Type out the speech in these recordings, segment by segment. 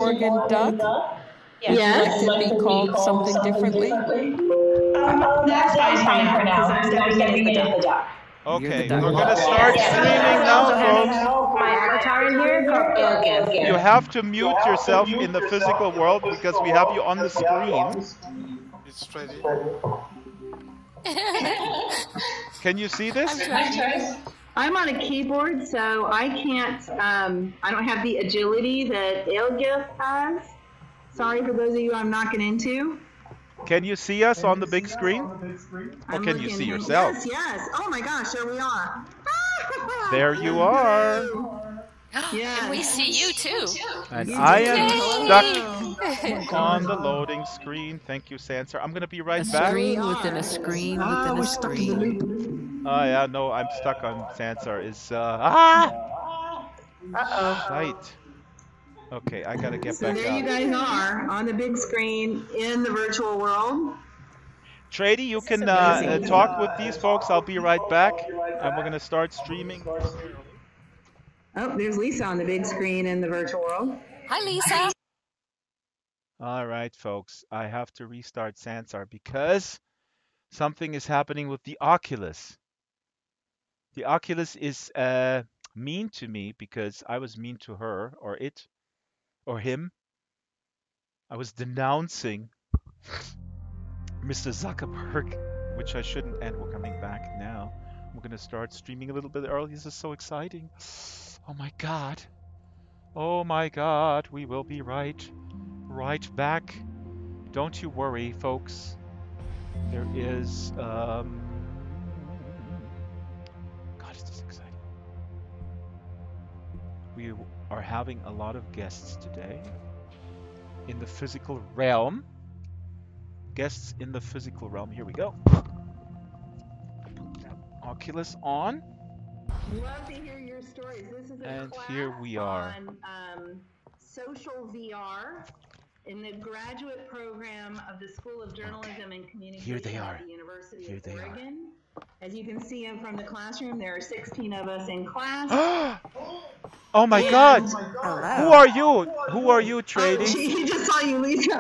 Oregon duck? Yes. Would you like to be called something differently? That's fine for now, because I'm stepping in as the duck. Okay, we're going to start streaming now, folks. My avatar in here called Elegant. You have to mute yourself in the physical world because we have you on the screen. It's ready. Can you see this? I'm on a keyboard, so I can't, I don't have the agility that Elegant has. Sorry for those of you I'm knocking into. Can you see us on the big screen? Or can you see yourself? Yes, yes. Oh my gosh, there we are. There you are. Yes. And we see you too. And I am stuck on the loading screen. Thank you, Sansar. I'm going to be right back. A screen within a screen within a screen. Oh, yeah, no, I'm stuck on Sansar. Shite. Okay, I gotta get back out. So there you guys are, on the big screen, in the virtual world. Trady, you can talk with these folks. I'll be right back. And we're gonna start streaming. Oh, there's Lisa on the big screen in the virtual world. Hi, Lisa. All right, folks. I have to restart Sansar because something is happening with the Oculus. The Oculus is mean to me because I was mean to her, or it. Or him. I was denouncing Mr. Zuckerberg, which I shouldn't, and we're coming back now. We're going to start streaming a little bit early. This is so exciting. Oh my God. Oh my God. We will be right back. Don't you worry, folks. There is, God, is this exciting. We are having a lot of guests today in the physical realm. Guests in the physical realm. Here we go. Oculus on. Love to hear your stories. This is a class here we are on social VR in the graduate program of the School of Journalism and Communication Here they are. at the University Here of they Oregon. As you can see from the classroom, there are 16 of us in class. Oh my God! Who are you? Who are you, Trady? Oh, he just saw you, Lisa.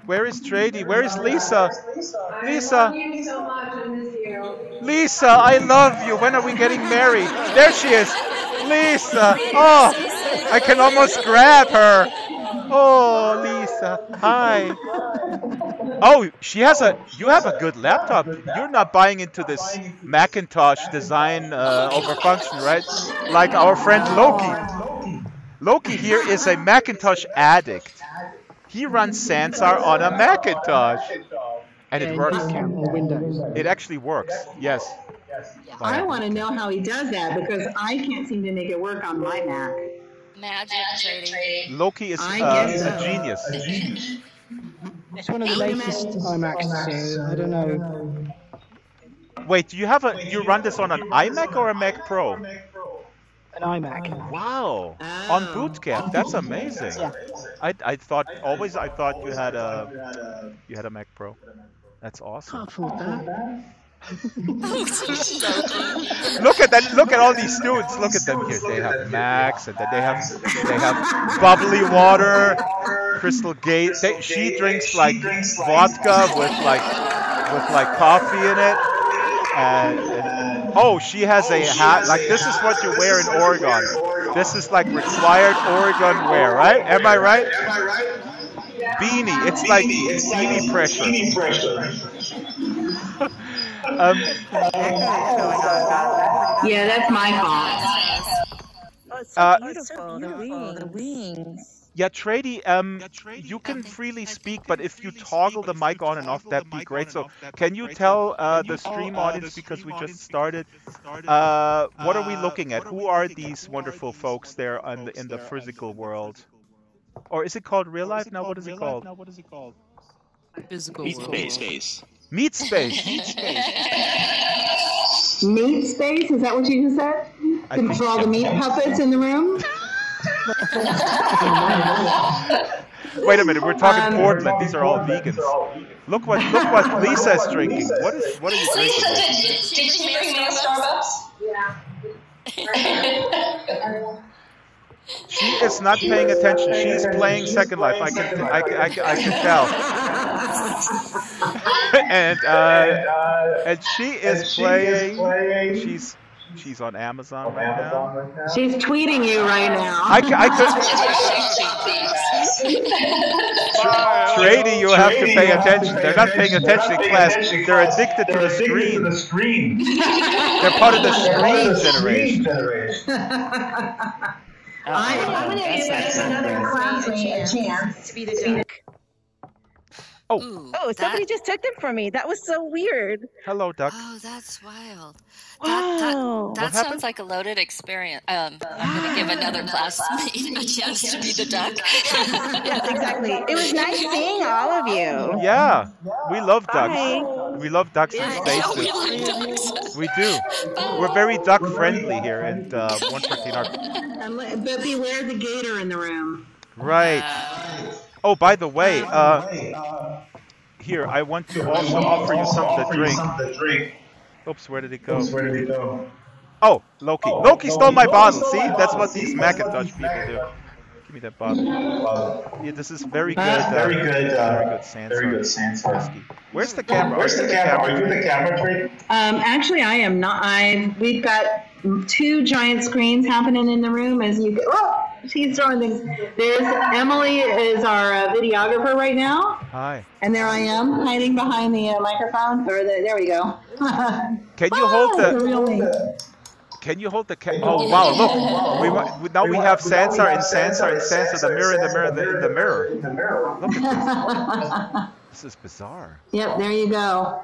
Where is Trady? Where is Lisa? Lisa! I love you so much. I miss you. Lisa, I love you. When are we getting married? There she is. Lisa! Oh! I can almost grab her. Oh, Lisa. Hi. Oh, you have a good laptop. You're not buying into this Macintosh design over function, right? Like our friend Loki. Loki here is a Macintosh addict. He runs Sansar on a Macintosh. And it works. It actually works, yes. I want to know how he does that because I can't seem to make it work on my Mac. Magic trading. Loki is a genius. It's one of the latest iMacs, so I don't know. Wait, do you have you run this on an iMac or a Mac Pro? An iMac. Wow, on Boot Camp, that's amazing. Yeah. I thought you had a Mac Pro. That's awesome. Can't afford that. Look at that! Look at all these students. Look at them here. They have Macs, and then they have bubbly water, Crystal Gate. She drinks like vodka with like coffee in it. And oh, she has a hat. Like this is what you wear in Oregon. This is like required Oregon wear, right? Am I right? Beanie. It's like beanie pressure. Yeah, that's my fault. Beautiful, the wings. Yeah, Trady, you can freely speak, but if you toggle the mic on and off, that'd be great. So can you tell the stream audience, because we just started, what are we looking at? Who are these wonderful folks there in the physical world? Or is it called real life now? What is it called? Physical Meat world. space. Meat space. Meat space? Is that what you just said? For all the meat puppets in the room? Wait a minute, we're talking Portland. These are all vegans. Look what Lisa is drinking. What are you drinking? Did you bring me a Starbucks? Yeah. She is not paying attention. She's playing Second Life. I can tell. And she is playing. She's on Amazon right now. She's tweeting you right now. Trady, you have to pay attention. They're not paying attention in class. They're addicted to the screen. They're part of the screen generation. I'm going to give another classmate a chance to be the duck. Oh, somebody just took them from me. That was so weird. Hello, duck. Oh, that's wild. Wow. That sounds like a loaded experience. I'm going to give another classmate a chance to be the duck. Yes, exactly. It was nice seeing all of you. Yeah, we love ducks. Bye. We love ducks in spaces. We like ducks. We do. We're very duck friendly here at 115R. But beware the gator in the room. Right. Oh, by the way, here, I want to also offer you something to drink. Oops, where did it go? Oh, Loki. Loki stole my bottle. See? That's what these Macintosh people do. Give me that bottle. Yeah, this is very good. Very good Sansar whiskey. Where's the camera? Are you the camera trick? Actually, I am not. We've got 2 giant screens happening in the room as you go. Oh, she's throwing things. There's Emily is our videographer right now. Hi. And there I am hiding behind the microphone. There we go. Can you hold the? Can you hold the Oh wow! Look, now we have Sansar and Sansar. The mirror. Look at this. This is bizarre. Yep, there you go.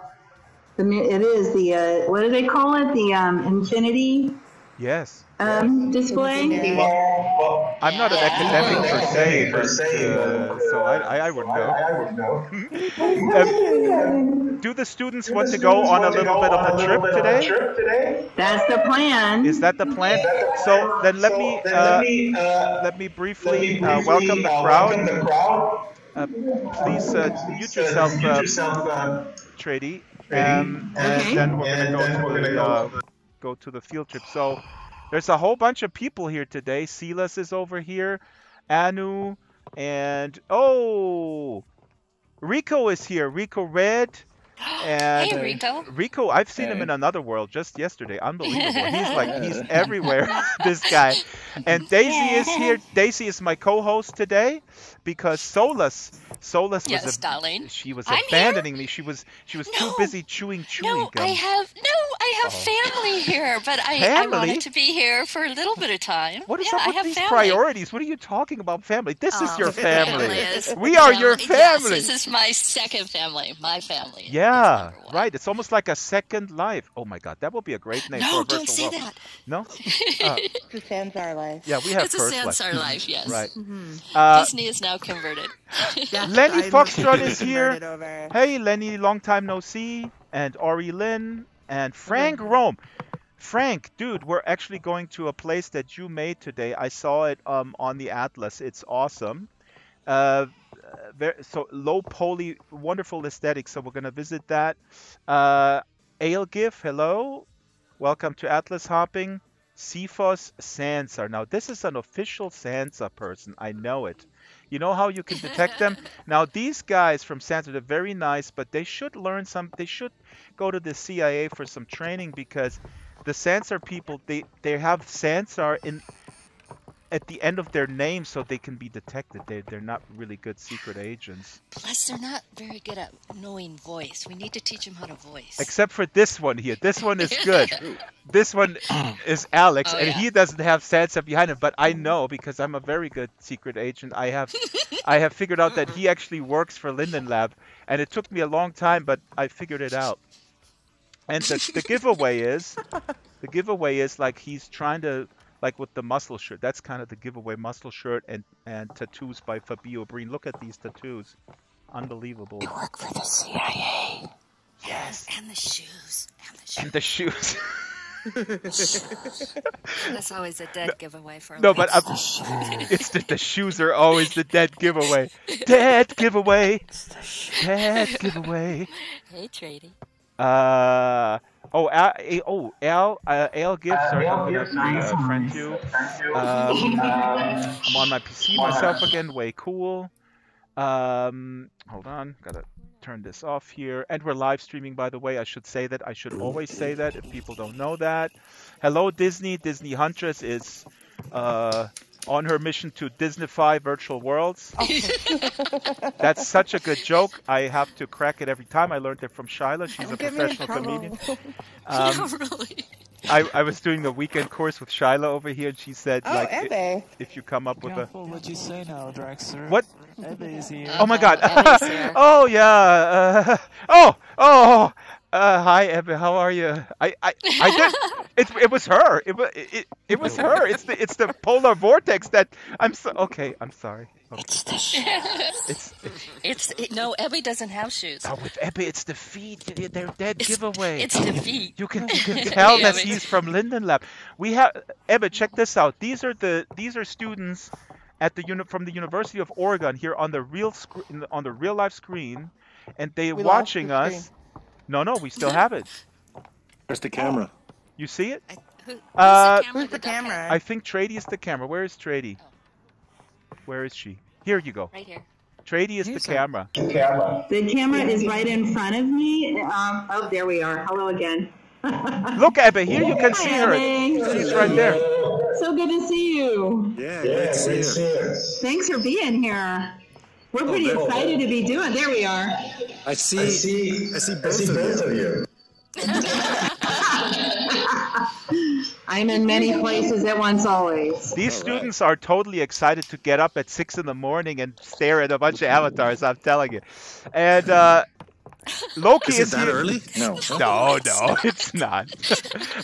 It is the what do they call it? The infinity. Yes. Display. Well, I'm not an academic per se, but so I would know. Do the students want to go on a little bit of a trip today? That's the plan. Is that the plan? So then let me briefly welcome the crowd. Please mute yourself, Trady. And then we're going to go to the field trip. So there's a whole bunch of people here today. Solas is over here, Anu, and Rico is here. Rico Red. And hey, Rico. Rico, I've seen him in another world just yesterday. Unbelievable. He's everywhere, this guy. And Daisy is here. Daisy is my co-host today because Solas was darling. She was abandoning me. She was too busy chewing gum. I have family here, but I wanted to be here for a little bit of time. What is up with these priorities? What are you talking about, family? This is your family. We are your family. Yes, this is my second family. My family. Yeah, right. It's almost like a second life. Oh my God, that would be a great name for a virtual don't say world. that. No? It's a Sansar life. Yeah, we have It's a Sansar life, yes. Right. Disney is now converted. Lenny Foxtrot is here. Hey, Lenny, long time no see. And Ori Lynn and Frank Rome. Frank, dude, we're actually going to a place that you made today. I saw it on the Atlas. It's awesome. So low poly, wonderful aesthetic. So we're going to visit that. Ailgif, hello. Welcome to Atlas Hopping. Cephos Sansar. Now, this is an official Sansar person. I know it. You know how you can detect them? Now, these guys from Sansar, they're very nice, but they should learn they should go to the CIA for some training because the Sansar people, they have Sansar at the end of their name so they can be detected. They're not really good secret agents. Plus, they're not very good at knowing voice. We need to teach them how to voice. Except for this one here. This one is good. This one is Alex, and he doesn't have Sansar behind him, but I know because I'm a very good secret agent. I have figured out that he actually works for Linden Lab, and it took me a long time, but I figured it out. And the giveaway is like he's trying to, like with the muscle shirt. That's kind of the giveaway, muscle shirt and tattoos by Fabio Breen. Look at these tattoos. Unbelievable. You work for the CIA. Yes. And the shoes. And the shoes. That's always a dead giveaway for No, but it's the shoes are always the dead giveaway. Dead giveaway. Dead giveaway. Hey, Trady. Al gifts are I'm gonna friend you. I'm on my PC myself again. Way cool. Hold on, gotta turn this off here. And we're live streaming, by the way. I should say that. I should always say that if people don't know that. Hello, Disney. Disney Huntress is on her mission to Disneyfy virtual worlds. That's such a good joke. I have to crack it every time. I learned it from Shyla. She's a professional comedian. Yeah, really. I was doing the weekend course with Shyla over here, and she said, if you come up with a... What you say now, Draxtor? What? Ebbe is here. Oh my God! Here. Oh yeah! Hi, Ebbe. How are you? I did. It was her. It was her. It's the polar vortex that I'm so okay. I'm sorry. Okay. It's the shoes. No, Ebbe doesn't have shoes. Oh, with Ebbe, it's the feet. They're dead giveaway. It's the feet. You can tell that he's from Linden Lab. We have Ebbe. Check this out. These are students at from the University of Oregon here on the real life screen, and they watching us. No, we still have it. Where's the camera? You see it? Who's the camera? I think Trady is the camera. Where is Trady? Where is she? Here you go. Right here. Trady is the camera. The camera is right in front of me. Oh, there we are. Hello again. Look, Ebbe, here you can see her. She's right there. So good to see you. Yeah, great to see you. Thanks for being here. We're pretty excited to be doing. There we are. I see both of you. I'm in many places at once always. These students are totally excited to get up at 6 in the morning and stare at a bunch of avatars, I'm telling you. And Loki is that here. Early? No, it's not.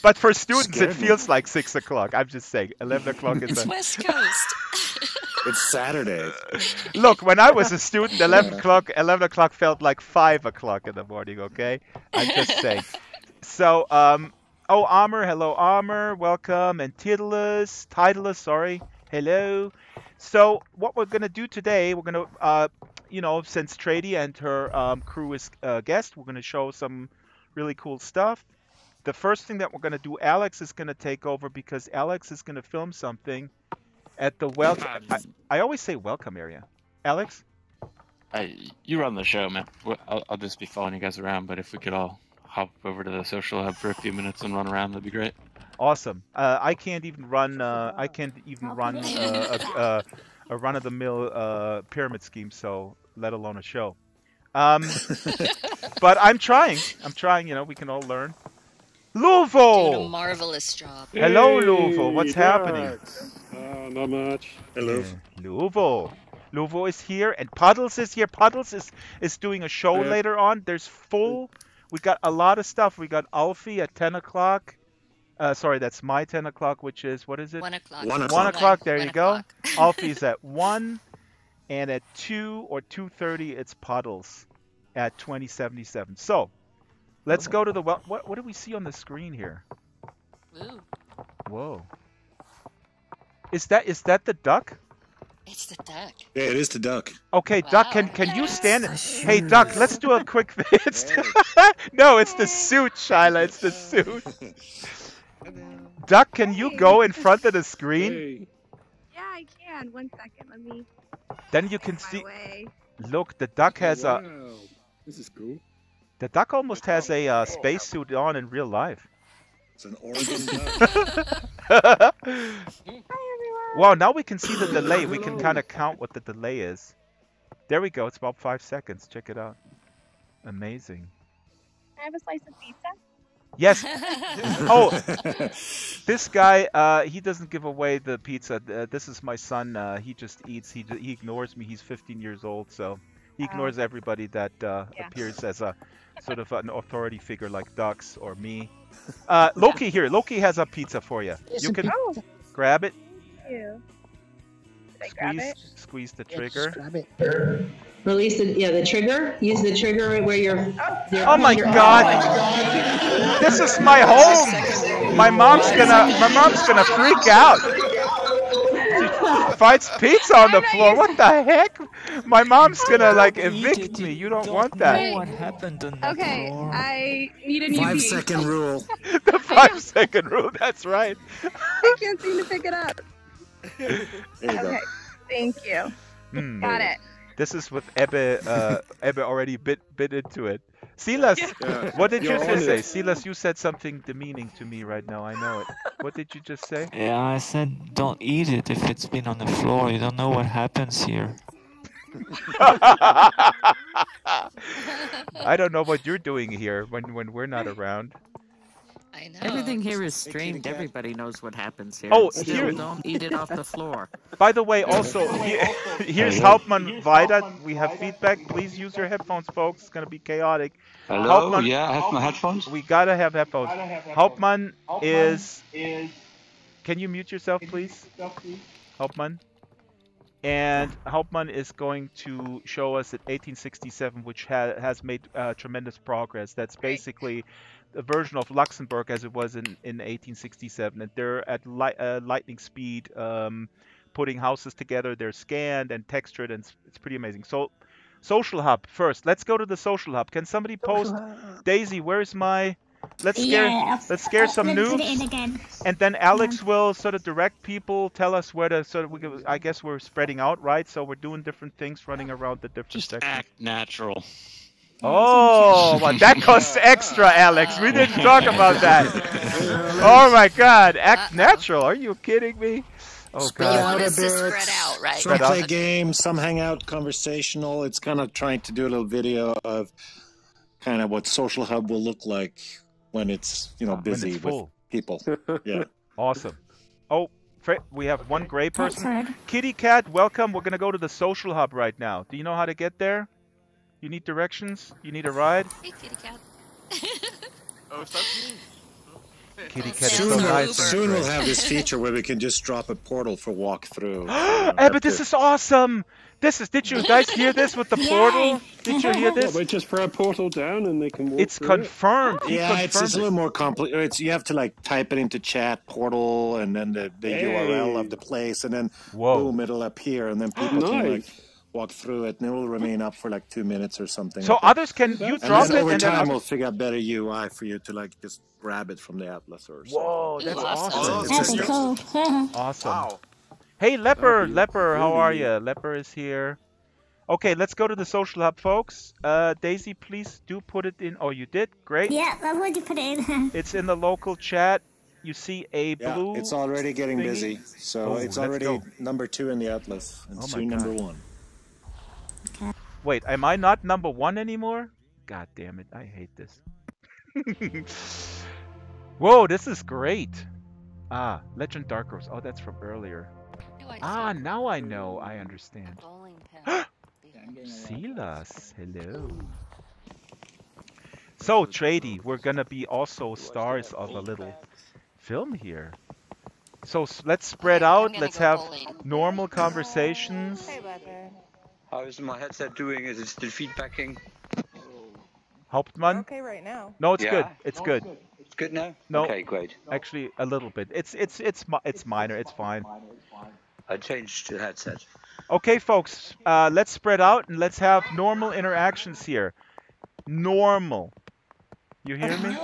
But for students, it feels like 6 o'clock. I'm just saying, 11 o'clock is... It's West Coast. It's Saturday. Look, when I was a student, 11 o'clock felt like 5 o'clock in the morning, okay? I'm just saying. So, Amr, hello, Amr, welcome, and Titulus, sorry, hello. So, what we're going to do today, we're going to, since Trady and her crew is guest, we're going to show some really cool stuff. The first thing that we're going to do, Alex is going to take over because Alex is going to film something at the I always say welcome area. Alex? You run the show, man. I'll just be following you guys around, but if we could all hop over to the social hub for a few minutes and run around, that'd be great. Awesome. I can't even run a run-of-the-mill pyramid scheme, so let alone a show. But I'm trying. We can all learn. Louvo! Doing a marvelous job. Hello, Louvo. What's happening? Not much. Hello. Louvo. Louvo is here, and Puddles is here. Puddles is doing a show later on. We got a lot of stuff. We got Alfie at 10 o'clock. Sorry, that's my 10 o'clock, which is, what is it? 1 o'clock. 1 o'clock, there you go. Alfie's at 1, and at 2 or 2:30, it's Puddles at 2077. So, let's go to the, what do we see on the screen here? Ooh. Whoa. Is that the duck? It's the duck. Yeah, it is the duck. Okay, wow. Duck, can you stand? Hey, Duck, let's do a quick. No, it's the suit, Shyla. It's the suit. Duck, can you go in front of the screen? Yeah, I can. 1 second. Let me. Then you can see. Look, the duck has a. This is cool. The duck almost has a spacesuit on in real life. It's an Oregon duck. Wow, now we can see the delay. We can kind of count what the delay is. There we go. It's about 5 seconds. Check it out. Amazing. Can I have a slice of pizza? Yes. Oh, this guy, he doesn't give away the pizza. This is my son. He just eats. He ignores me. He's 15 years old, so he ignores everybody that appears as a sort of an authority figure like Ducks or me. Loki here. Loki has a pizza for you. You can grab it. Did I grab it? Squeeze the trigger. Grab it. Release the trigger. Use the trigger where you're. Oh my God! This is my home. My mom's gonna freak out. finds pizza on the floor. What the heck? My mom's gonna like evict me. You don't want that. What happened on that Okay, floor? I need a new 5-second rule. The 5-second rule. That's right. I can't seem to pick it up. There you go. Okay, thank you. Got it. This is with Ebbe. Ebbe already bit into it. Silas, what did you just say? Silas, you said something demeaning to me right now. I know it. What did you just say? Yeah, I said don't eat it if it's been on the floor. You don't know what happens here. I don't know what you're doing here when we're not around. I know. Everything here is streamed. Everybody knows what happens here. Oh, Still, here. don't eat it off the floor. By the way, also, here's Hauptmann Weida. We have feedback. Please use your headphones, folks. It's going to be chaotic. Hello? Hauptmann, Yeah, I have my headphones. We got to have headphones. Hauptmann is... Can you mute yourself, please? Hauptmann? And Hauptmann is going to show us at 1867, which has made tremendous progress. That's basically a version of Luxembourg as it was in 1867. And they're at lightning speed, putting houses together. They're scanned and textured, and it's pretty amazing. So, Social Hub first. Let's go to the Social Hub. Can somebody post? Daisy, where's my... Let's scare some noobs, and then Alex will sort of direct people, tell us where to sort of. I guess we're spreading out, right? So we're doing different things, running around the different sections. Act natural. Oh, well, that costs extra, Alex. We didn't talk about that. Oh my God, act natural. Are you kidding me? Oh Spread God. out a bit. Spread out, right? Some play games, some hang out conversational. It's kind of trying to do a little video of kind of what Social Hub will look like when it's busy with people. Yeah. Awesome. Oh, we have one gray person. Kitty Cat, welcome. We're gonna go to the Social Hub right now. Do you know how to get there? You need directions? You need a ride? Hey, Kitty Cat. Oh, that's me. Kitty Cat is so nice. Soon we'll have this feature where we can just drop a portal for walkthrough. But this is awesome. Did you guys hear this with the portal? Did you hear this? We just throw a portal down and they can walk It's through confirmed. Yeah, it's a little more complicated. You have to like type it into chat portal and then the URL of the place, and then boom, it'll appear, and then people can like walk through it, and it will remain up for like 2 minutes or something. So others can you drop it, over and time then we'll figure out better UI for you to like just grab it from the Atlas or something. Whoa, that's awesome. That'd be cool. Awesome. Wow. Hey, Leper, how are you? Leper is here. Okay, let's go to the Social Hub, folks. Daisy, please do put it in. Oh, you did? Great. Yeah, I'm going to put it in. It's in the local chat. You see a blue. It's already getting thingy? busy. So it's already number 2 in the Atlas, and soon number 1. Okay. Wait, am I not number 1 anymore? God damn it, I hate this. Whoa, this is great. Ah, Legend Dark Rose. Oh, that's from earlier. Ah, now I know. I understand. Silas, hello. So, Trady, we're gonna be also stars of a little film here. So let's spread out. Let's have normal conversations. How is my headset doing? Is it still feedbacking? Hauptmann? Okay, right now. No, it's good. It's good. It's good now. No, Okay, great. Actually, a little bit. It's minor. It's fine. I changed the headset. Okay, folks. Let's spread out and let's have normal interactions here. Normal. You hear me?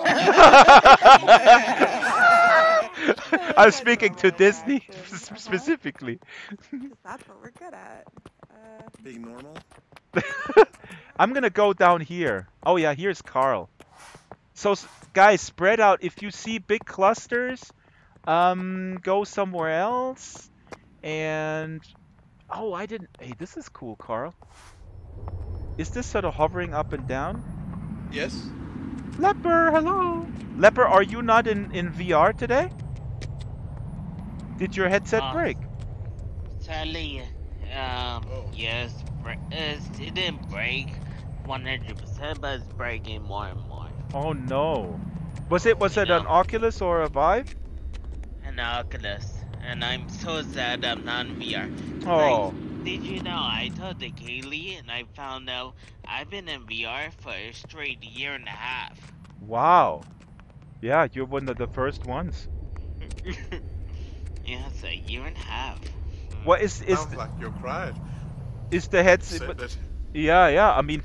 I'm speaking to Disney specifically. That's what we're good at. Being normal? I'm gonna go down here. Oh yeah, here's Carl. So guys, spread out. If you see big clusters, go somewhere else. And oh, I didn't. Hey, this is cool, Carl. Is this sort of hovering up and down? Yes. Leper, hello. Leper, are you not in VR today? Did your headset break? Sadly, yes, it didn't break 100%, but it's breaking more and more. Oh no. Was it an Oculus or a Vive? An Oculus, and I'm so sad I'm not in VR. Oh. Like, did you know I told the Kaylee and I found out I've been in VR for a straight year and a half. Wow. Yeah, you're one of the first ones. Yeah, it's a year and a half. What is Sounds like you're crying. Is the headset? Yeah. I mean,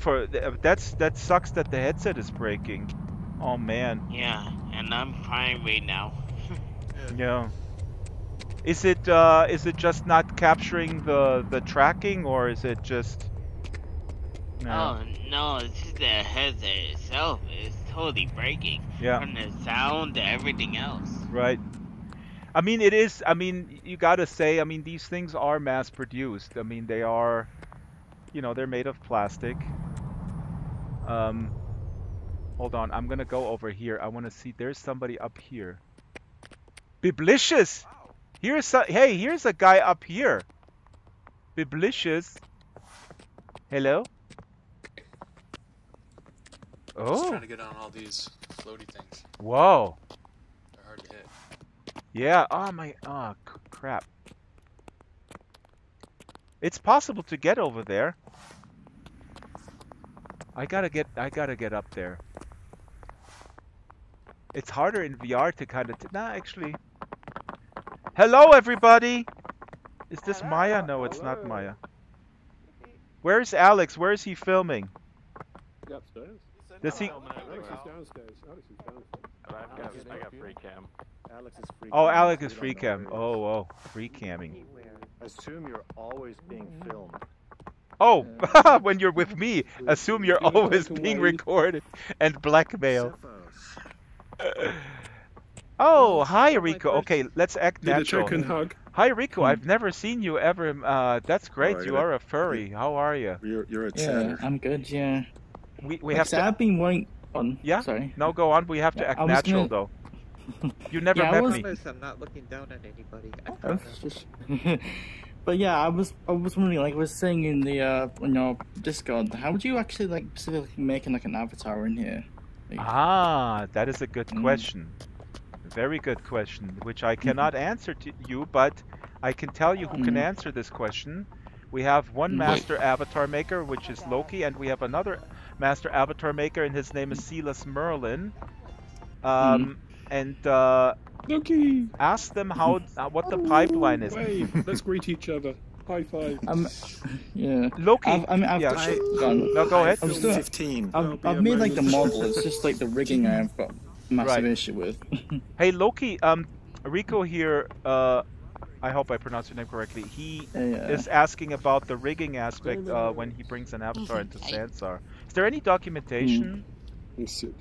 that sucks that the headset is breaking. Oh man. Yeah, and I'm crying right now. Yeah. Is it just not capturing the tracking, or is it just? No. Oh no, it's just the headset itself is totally breaking. Yeah. From the sound to everything else. Right. I mean, it is. I mean, you gotta say. I mean, these things are mass produced. I mean, they are. You know, they're made of plastic. Hold on. I'm gonna go over here. I want to see. There's somebody up here. Biblicious. Here's a guy up here. Biblicious. Hello. I'm just trying to get on all these floaty things. Whoa. They're hard to hit. Yeah. Oh my. Oh crap. It's possible to get over there. I gotta get up there. It's harder in VR to kind of. Nah, actually. Hello, everybody. Is this Maya? No, it's not Maya. Where's Alex? Where is he filming? Upstairs. Does he? Alex is downstairs. I got free cam. Alex is free. Oh, Alex is free cam. Oh, free camming. Assume you're always being filmed. Oh, when you're with me, assume you're always being recorded and blackmailed. Oh, hi Rico. Okay, let's act natural. Hug. Hi Rico, I've never seen you ever. That's great. You are a furry. How are you? You're a chatter. I'm good. Yeah. We have to. I've been wanting. On. Yeah. Sorry. No, go on. We have to act natural though. You never met me. I'm not looking down at anybody. But yeah, I was wondering, like I was saying in the on your Discord, how would you actually like specifically making like an avatar in here? Like, that is a good question. Very good question, which I cannot answer to you, but I can tell you who can answer this question. We have one master avatar maker, which is Loki, and we have another master avatar maker, and his name is Solas Merlin. And Loki. Ask them how what the pipeline is. Wave. Let's greet each other. High five. Yeah. Loki. I've gone. No, go ahead. I'm still 15. I've made like the model. It's just like the rigging I've got massive issue with. Hey Loki, Rico here. I hope I pronounced your name correctly. He is asking about the rigging aspect when he brings an avatar into Sansar. Is there any documentation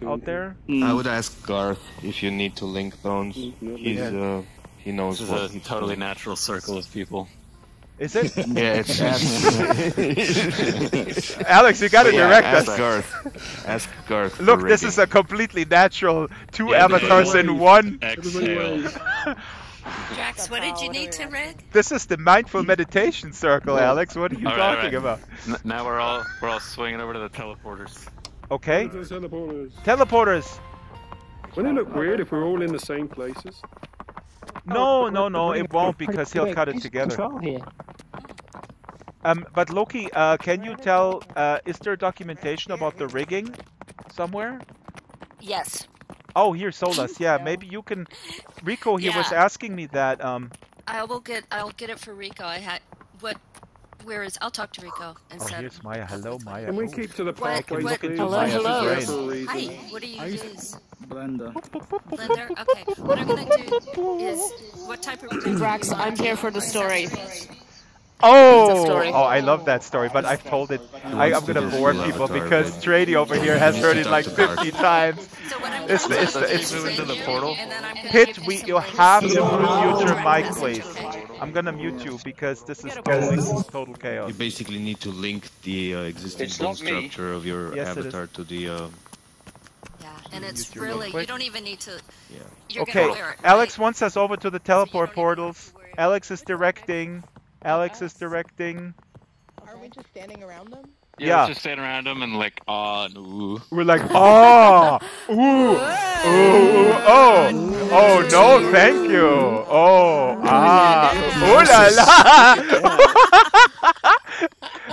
out there? I would ask Garth if you need to link bones. He knows This what is a totally natural circle of people. Is it? Yeah, it's Alex, you gotta direct us. Ask Garth. Look, this is a completely natural two avatars in one. Exhale. Drax, what did you need to rig? This is the mindful meditation circle, Alex. What are you talking about? Now we're all swinging over to the teleporters. Okay. Teleporters. Teleporters. Wouldn't it look weird if we're all in the same places? No, it won't because he'll cut it together. But Loki, can you tell? Is there documentation about the rigging somewhere? Yes. Oh, here, Solas. Yeah, maybe you can. Rico here was asking me that. I'll get it for Rico. I'll talk to Rico and Oh, here's Maya. Hello, Maya. Can we keep to the pathway, please? Hello. Hi. What do you use? Blender. Blender? Okay. What I'm gonna do is what type of Drax, I'm here for the story. Oh, I love that story, but I've told it. I'm gonna bore people because Trady over here has heard it like 50 times. It's into the portal. Hit. You have to mute your mic, please. I'm gonna mute you because this is total chaos. You basically need to link the existing bone structure of your avatar to the. Yeah, and it's really you don't even need to. Yeah. You're Okay, gonna wear it, Alex wants us over to the teleport portals. Alex is directing. Alex is directing. Are we just standing around them? Yeah, let's just stand around them and like, and ooh. We're like, ooh, ooh, oh, no, thank you. Oh, ooh la la.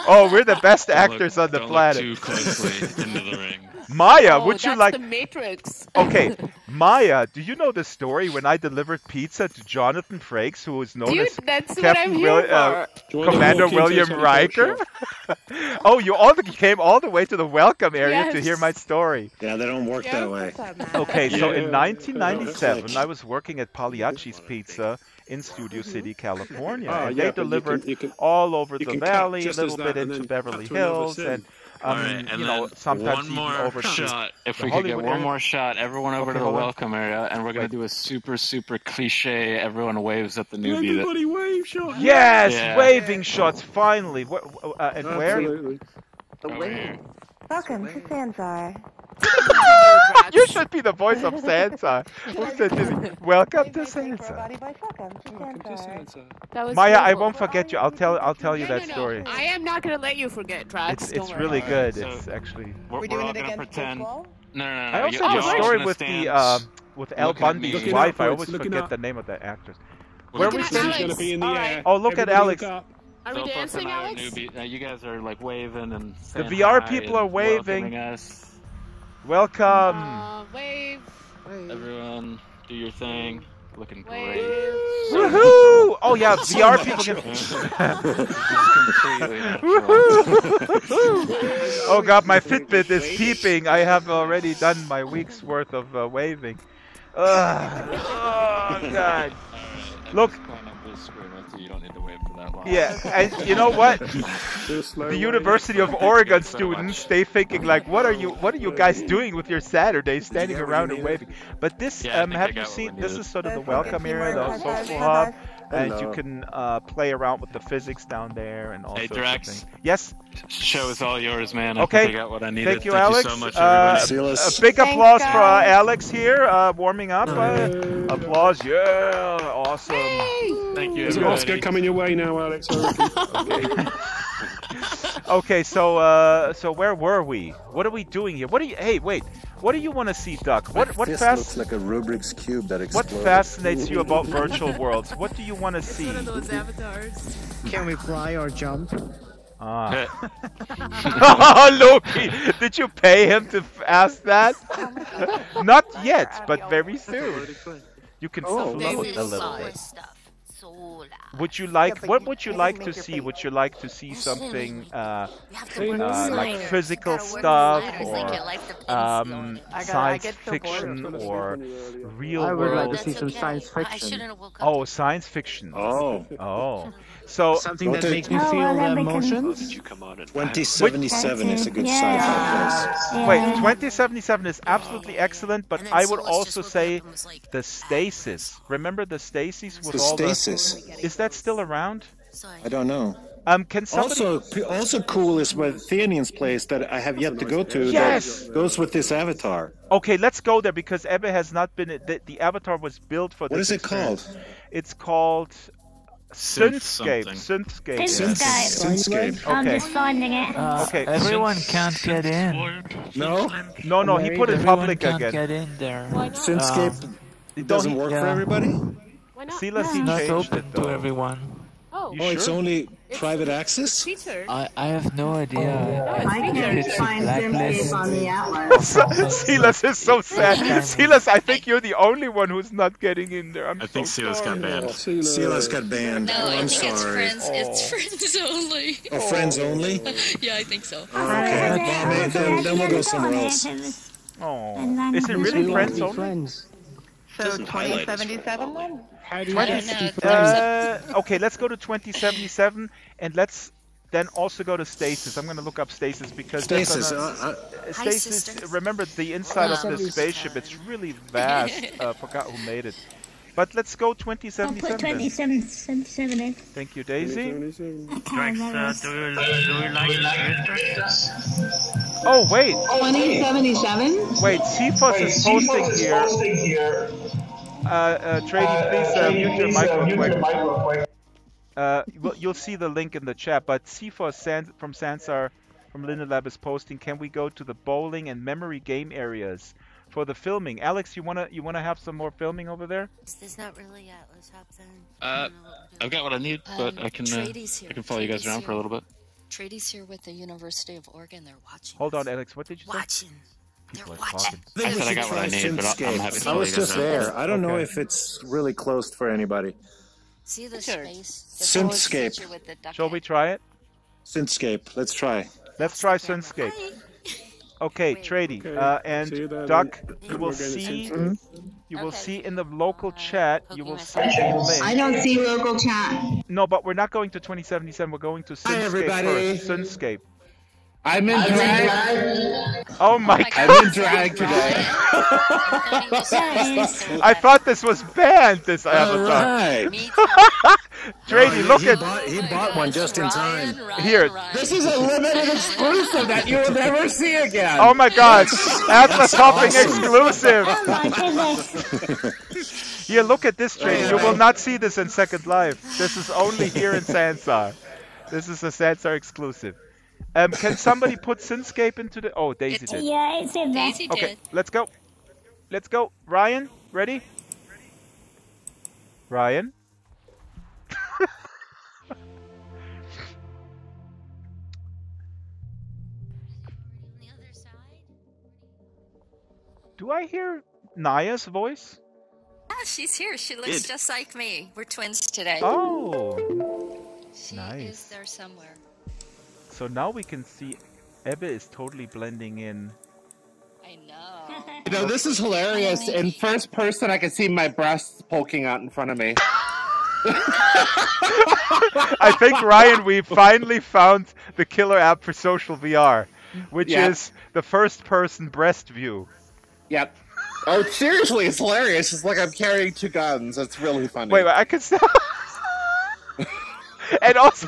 Oh, we're the best actors on the planet. Don't look too closely into the ring. Maya, would you like? The Matrix. Okay, Maya, do you know the story when I delivered pizza to Jonathan Frakes, who is known as that's what Captain I'm here for. Commander William Riker? Oh, you came all the way to the welcome area to hear my story. Yeah, they don't work that way. Okay, so in 1997, I was working at Pagliacci's Pizza in Studio City, California. And they delivered all over the valley, a little bit into Beverly Hills, and you know, sometimes one more over shot. If we could get one more shot, everyone over to the welcome area, and we're gonna do a super cliche. Everyone waves at the newbie. Everybody wave shot. Yes, waving shots. Finally, and where? Welcome to Sansar. You should be the voice of Sansar. Welcome to Sansar. Maya, I won't forget you. I'll tell you that story. I am not going to let you forget, Drax. It's really good. It's actually. We're all gonna pretend. No. I also have a story with with Al Bundy's wife. I always forget the name of the actress. Where we standing? Oh, look at Alex. Are we dancing, Alex? You guys are like waving and. The VR people are waving. Us. Welcome. Wave. Everyone, do your thing. Looking great. Woohoo! Oh yeah, VR people can. Oh god, my Fitbit is beeping. I have already done my week's worth of waving. Oh god. Look. You don't need to wait for that long. Yeah, and you know what? The University of Oregon students, they thinking like, what are you guys doing with your Saturday, standing around and waving? But this, have you seen? This is sort of the welcome area, the social hub, and you can play around with the physics down there and all sorts of things. Yes. Show is all yours, man. Okay. I think I got what I needed. Thank you, Alex. You so much, everybody. A big applause for Alex here, warming up. Applause, yeah, awesome. Thank you. There's an Oscar coming your way now, Alex. Okay. Okay, so where were we? What are we doing here? Hey, wait. What do you want to see, Duck? What looks like a Rubik's cube that exploded. What fascinates you about virtual worlds? What do you want to see? One of those avatars. Can we fly or jump? Oh, Loki! Did you pay him to ask that? Not yet, but very soon. You can float a little bit. Would you like? What would you like to see? Would you like to see something like physical stuff, or science fiction, or real world? I would like to see some science fiction. Oh, science fiction. Oh. So something that makes me feel the emotions. 2077 is a good sci-fi place. Wait, 2077 is absolutely excellent, but I would also say the Stasis. Remember the Stasis with all the Stasis? Is that still around? I don't know. Can somebody... Also cool is where Thenian's place that I have yet to go to. Yes! That goes with this avatar. Okay, let's go there because Ebbe has not been... The avatar was built for this. What is it called? It's called... Synthscape. Synthscape. I'm just finding it. Okay. Everyone can't get in. No, he put it public can't again. Get in there. Synthscape it doesn't work for everybody? Silas, he not changed open it, though. to everyone. It's only private access? I have no idea. I can't find Synthscape on the Atlas. Silas is so sad. Silas, I think you're the only one who's not getting in there. I think Silas got banned. Silas got banned. No, I'm I think sorry. it's friends only. Oh, friends only? Yeah, I think so. Okay, then we'll go somewhere else. Oh, is it really friends only? So 2077 then? Okay, let's go to 2077 and let's then also go to Stasis. I'm going to look up Stasis because Stasis. Stasis. Remember the inside of the spaceship? It's really vast. Forgot who made it. But let's go 2077. I'll put 2077 in. Thank you, Daisy. Drax, do you like Drifter? Oh wait. 2077. Wait, Cephas is posting here. Trady, please mute your mic real quick. Well, you'll see the link in the chat. But Cephas from Sansar from Linden Lab is posting. Can we go to the bowling and memory game areas for the filming? Alex, you wanna have some more filming over there? There's not really Atlas up then. I've got what I need, but I can follow you guys around for a little bit. Trady's here with the University of Oregon. They're watching. Hold on, Alex. What did you say? Watching. People are talking. I think we should try Synthscape. I was just there. I don't know if it's really closed for anybody. See the space? Synthscape. Shall we try it? Synthscape. Let's try. Let's try Synthscape. Okay, Trady, and Duck, you will see. You will see in the local chat. You will see a link. I don't see local chat. No, but we're not going to 2077. We're going to Synthscape first. Synthscape. I'm in drag. Oh my God! I'm in drag today. I thought this was banned. This avatar. Right. Trady, look at. He bought one just in time. Here. This is a limited exclusive that you will never see again. Oh my God! Atlas hopping exclusive. Oh my goodness. Here, look at this, Trady. You will not see this in Second Life. This is only here in Sansar. This is a Sansar exclusive. Can somebody put Synthscape into the... Oh, Daisy did. Yeah, it's in there. Daisy okay, let's go. Let's go. Ryan, ready? Ryan? Do I hear Naya's voice? Yeah, she's here. She looks just like me. We're twins today. Oh, she nice. is there somewhere. So now we can see Ebbe is totally blending in. I know. You know, this is hilarious. In first person, I can see my breasts poking out in front of me. I think, Ryan, we finally found the killer app for social VR, which is the first person breast view. Yep. Oh, seriously, it's hilarious. It's like I'm carrying two guns. It's really funny. Wait, I can see. And also,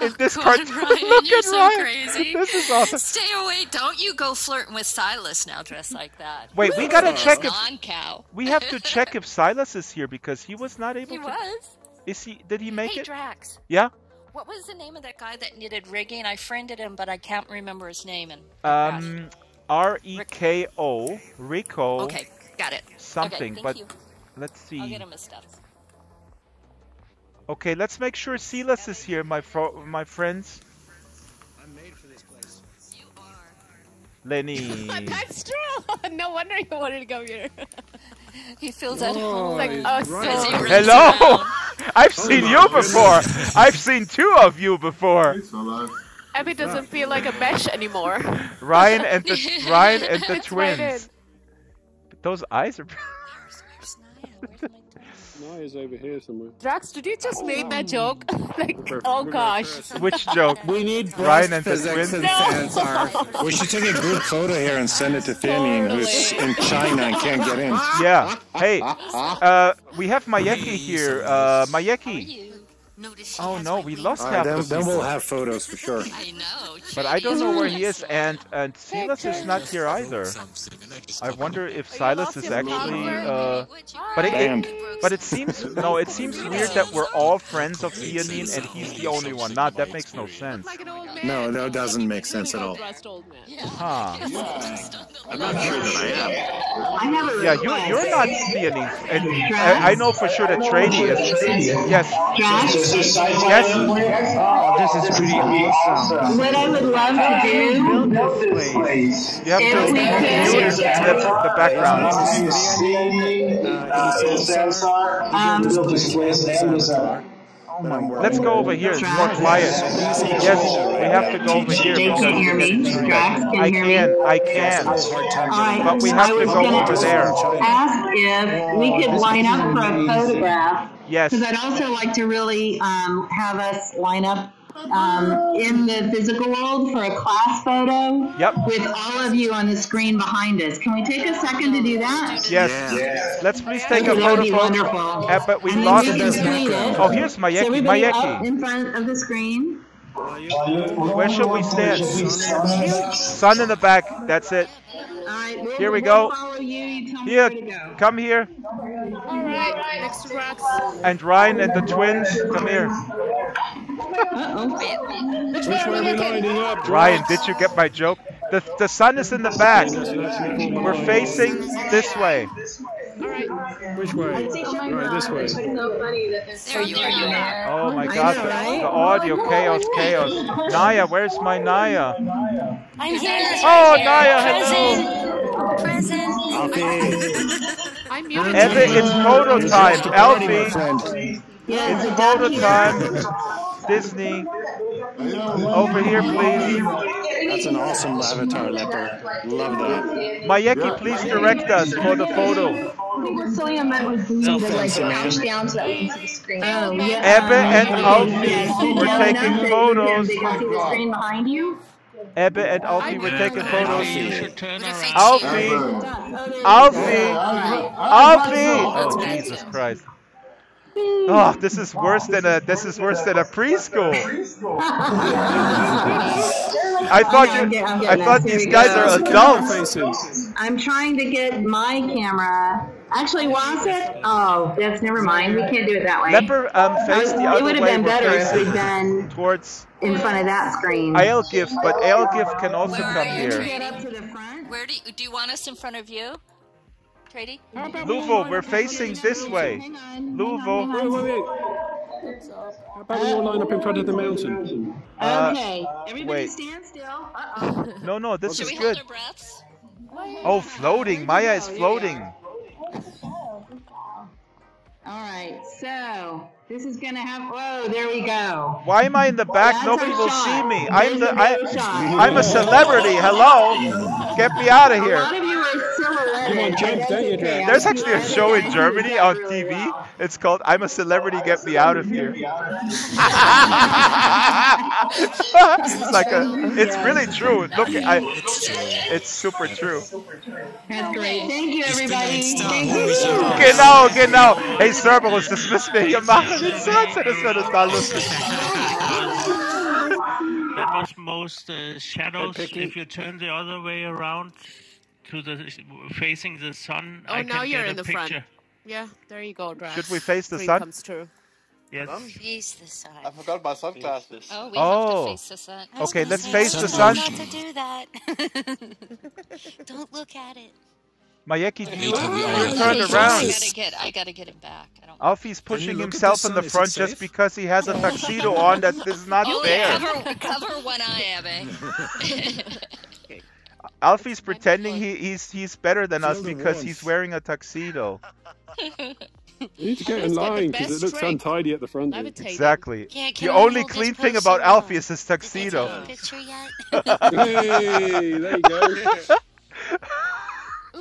in this cartoon, Ryan, look you're at so Ryan. crazy. This is awesome. Stay away! Don't you go flirting with Silas now, dressed like that. Wait, we gotta check if non-cow. we have to check if Silas is here because he was not able to. He was. Is he? Did he make it? Drax. Yeah. What was the name of that guy that needed rigging? I friended him, but I can't remember his name. And Reko, Rico. Okay, got it. Something, okay, but you. let's see. I'll get him his stuff. Okay, let's make sure Silas is here, my friends. I'm made for this place. You are. Lenny. That's true. No wonder you wanted to go here. He feels at home. Like, Hello. I've seen you before. I've seen two of you before. Abby doesn't feel like a mesh anymore. Ryan and the twins. But those eyes are. Naya's over here somewhere. Drax, did you just make that joke? Like, oh gosh. Which joke? We need Ryan and the physics twins. in Sansar. We should take a group photo here and send it to Theanine, who's in China and can't get in. Yeah. Hey, we have Mayeki here. Mayeki. Oh no, we lost half the then we'll have photos for sure. I know. But I don't know where he is, and Silas is not here either. I wonder if Silas is actually. But it seems weird that we're all friends of Theanine and he's the only one. Not that makes no sense. No, it doesn't make sense at all. Huh. I'm not sure that I am. Yeah, you're not Theanine, and I know for sure that Trady is. Yes. Yes. Oh, this is pretty awesome. What I would love to do You have to mute the background. Let's go over here. It's more quiet. Yes, we have to go over here. They can hear me. Drax can hear me. I can. But we have to go over there. Ask if we could line up for a photograph. Yes. Because I'd also like to really have us line up in the physical world for a class photo. Yep. With all of you on the screen behind us. Can we take a second to do that? Yes. Let's please take a That photo. would be wonderful. But we And then lost we can it. tweet it. Oh, here's Mayeki. So everybody up Mayeki. in front of the screen. Where should we stand? Sun in the back. That's it. Right, Here we go. Follow you. You tell me Here, where to go. come here. Alright, next to Drax. And Ryan and the twins, come here. Which way are we lining up? Ryan, did you get my joke? The sun is in the back. We're facing this way. Which way? Right, this way. There you are. Oh my God, the audio, chaos. Naya, where's my Naya? I'm here. Oh, Naya, hello. Present. I'm muted. Ebbe, it's photo time. Alfie. Yes, It's photo time. Disney. Over here, please. That's an awesome avatar, Leper. Love that. Mayeki, please direct us for the photo. I think what Celia meant was we need to like push down so that we can see the screen. Oh, yeah. Ebbe and Alfie were taking photos. They can see the screen behind you. Ebbe and Alfie were taking photos. Alfie. Alfie! Oh, Jesus Christ. Oh, this is worse than a preschool. I thought these guys are adults. I'm trying to get my camera. Actually, was it? Oh, that's never mind. We can't do it that way. Leper face the other way. It would have been better if we'd been towards in front of that screen. Aelgif, but Aelgif can also come here. Where do you want us in front of you? Trady? Luvo, we're facing this way. Luvo. Wait. How about we all line up in front of the mountain? Okay, everybody wait. stand still. No, this Should is we good. hold our breaths? Oh, floating. Maya is floating. All right, so this is gonna have. Whoa, there we go. Why am I in the back? That's Nobody our will shot. see me. There's I'm a celebrity. Hello, get me out of A here. lot of you are silhouetted. Come on, James, don't you, James? There's actually a show in Germany on TV. It's called "I'm a Celebrity, Get Me Out of Here." It's really true. Look, it's super true. That's great. Thank you, everybody. Thank you. Genau. Hey, Cerberus, das müssen wir hier machen. Das wird total lustig. That was most shadows. If you turn the other way around to the facing the sun, Oh, I now can you're get in a the picture. front. Yeah, there you go, Drax. Should we face the Dream sun? comes true. Yes. Face the sun. I forgot my sunglasses. Oh, we have to face the sun. I was Okay, gonna let's say, face I the don't sun. know not to do that. Don't look at it. Mayeki, you Oh, turned around. I gotta get him back. I don't. Alfie's pushing himself in the front just because he has a tuxedo on. That is not fair. Cover one eye, Abby. Alfie's pretending he's better than us because he's wearing a tuxedo. You need to get in line because it looks untidy at the front. Exactly. Yeah, The only clean thing about Alfie is his tuxedo. Picture yet? Hey, there you go.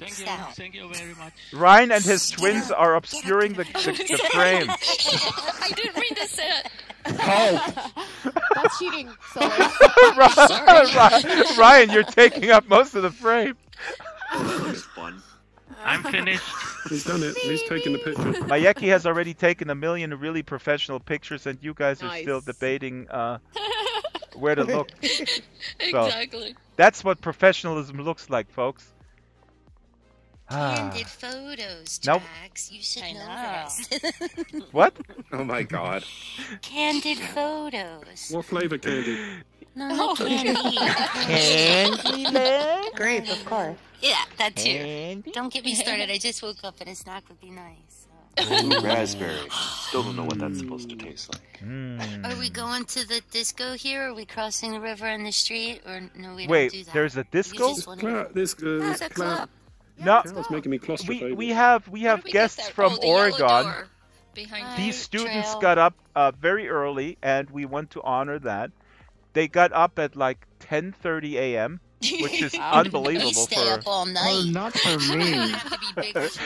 Thank you very much. Ryan and his twins are obscuring the frame. I didn't mean to say it. That's cheating, Solas. Ryan, you're taking up most of the frame. Fun. I'm finished. He's done it. He's taken the picture. Mayeki has already taken 1 million really professional pictures, and you guys are still debating where to look. Exactly. That's what professionalism looks like, folks. Candid photos, Nope. Drax. You should know this. What? Oh my god. Candid photos. What flavor candy? No, not candy. Candy? Grape, of course. Yeah, that too. Don't get me started. I just woke up and a snack would be nice. Raspberry. Still don't know what that's supposed to taste like. Are we going to the disco here? Are we crossing the river on the street? Or no, we Wait, don't do that. there's a disco? This club. No, It's making me claustrophobic. we have guests from Oregon. These students got up very early, and we want to honor that. They got up at like 10:30 a.m., which is unbelievable stay up all night. not for me.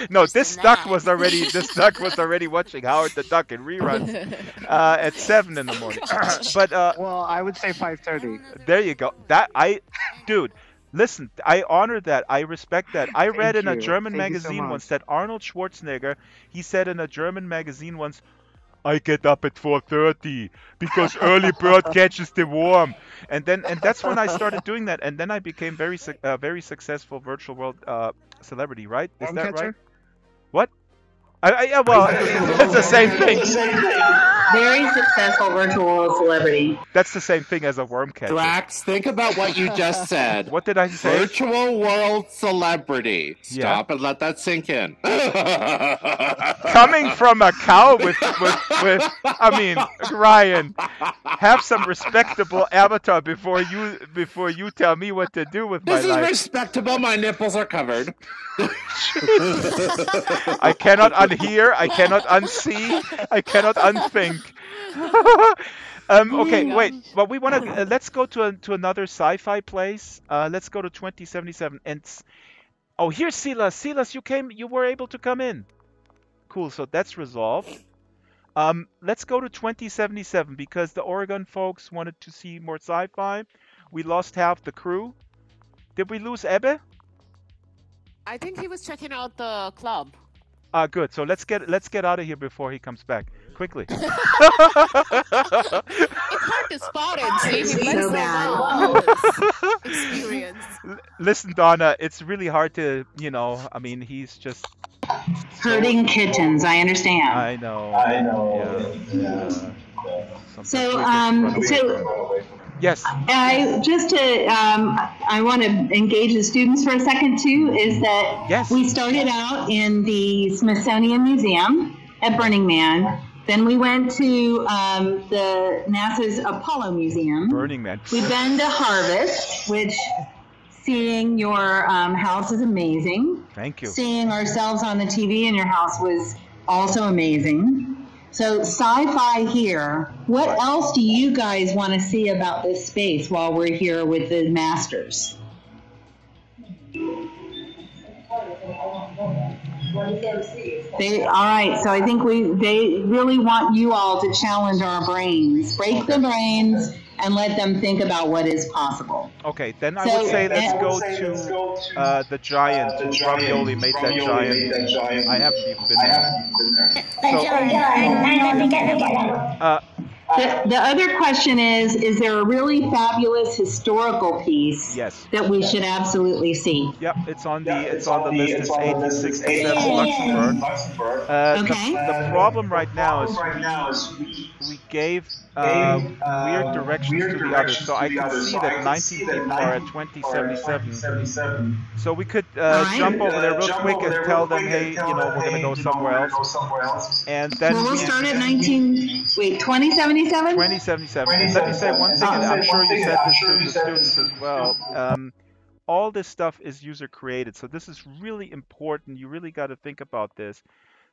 No, this duck was already watching Howard the Duck in reruns at 7 in the morning. But well, I would say 5:30. There you go. Dude. Listen, I honor that. I respect that. I read in a German magazine once that Arnold Schwarzenegger, he said in a German magazine once, I get up at 4:30 because early bird catches the worm. And that's when I started doing that. And then I became very successful virtual world celebrity, right? Is that right? What? Well, it's the same thing. Very successful virtual celebrity. That's the same thing as a worm catcher. Drax, think about what you just said. What did I say? Virtual world celebrity. Stop and let that sink in. Coming from a cow with I mean, Ryan, have some respectable avatar before you tell me what to do with my life. This is respectable. My nipples are covered. I cannot unhear. I cannot unsee. I cannot unthink. Okay, wait. Well, we want to let's go to another sci-fi place. Let's go to 2077. And oh, here's Solas. Solas, you were able to come in. Cool. So that's resolved. Let's go to 2077 because the Oregon folks wanted to see more sci-fi. We lost half the crew. Did we lose Ebbe? I think he was checking out the club. Good. So let's get out of here before he comes back. Quickly. It's hard to spot him. See, he So bad. Experience. Listen, Donna, it's really hard to, I mean, he's just Herding kittens, I understand. I know. Yeah. So, yes. I want to engage the students for a second too. Is that we started out in the Smithsonian Museum at Burning Man. Then we went to the NASA's Apollo Museum. Burning Man. We've been to Harvest, which seeing your house is amazing. Thank you. Seeing ourselves on the TV in your house was also amazing. So sci-fi here. What else do you guys want to see about this space while we're here with the masters? All right, so I think they really want you all to challenge our brains, break the brains, and let them think about what is possible. Okay, then I would say let's go to the giant. Ravioli made that giant. I haven't even been there. The other question is there a really fabulous historical piece that we should absolutely see? Yep, it's on the list. It's 1867 Luxembourg. The problem right now is we gave weird directions to the others, so I can see that 19 people are at 2077. So we could jump over there real quick and tell them, hey, we're going to go somewhere else. And then we'll start at 2077? 2077. Let me say one thing, and I'm sure you said this to the students as well. All this stuff is user created, so this is really important. You really got to think about this.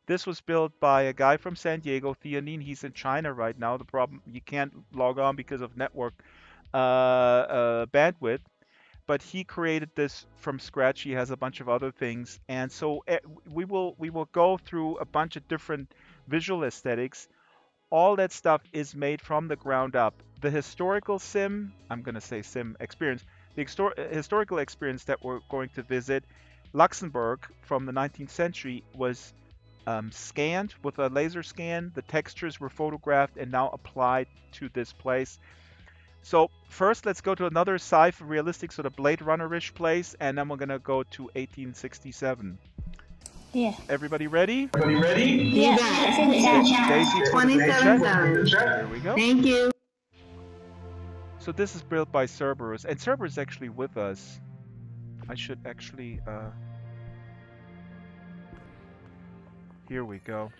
This was built by a guy from San Diego, Theanine. He's in China right now. The problem, you can't log on because of network bandwidth. But he created this from scratch. He has a bunch of other things, and so we will go through a bunch of different visual aesthetics. All that stuff is made from the ground up. The historical sim, I'm going to say sim experience, the historical experience that we're going to visit, Luxembourg from the 19th century, was scanned with a laser scan. The textures were photographed and now applied to this place. So first, let's go to another sci-fi realistic sort of Blade Runner-ish place, and then we're going to go to 1867. Yeah. Everybody ready? Yeah. Daisy, 27. Here we go. Thank you. So this is built by Cerberus, and Cerberus is actually with us. I should actually here we go.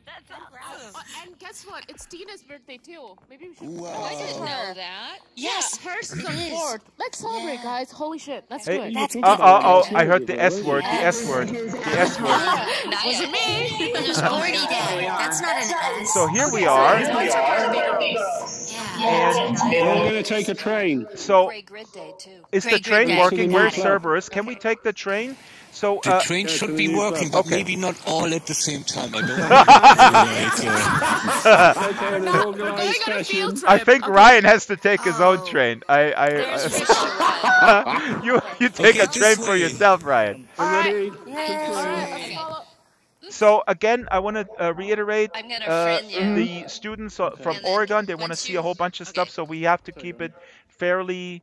And guess what? It's Tina's birthday too. Maybe we should. Oh, I didn't know that. Yes, hers is on the 4th. Let's celebrate, guys. Holy shit, let's do it. Oh, I heard the S word. The S word. The S word. Wasn't me. It's already dead. That's not an S. So here we are. And we're going to take a train. So is the train working? Where's Cerberus? Can we take the train? So the train should be working, but maybe not all at the same time. I don't know. I think Ryan has to take his own train. You take a train for yourself, Ryan. So again, I want to reiterate the students from Oregon. They want to see a whole bunch of stuff, so we have to keep it fairly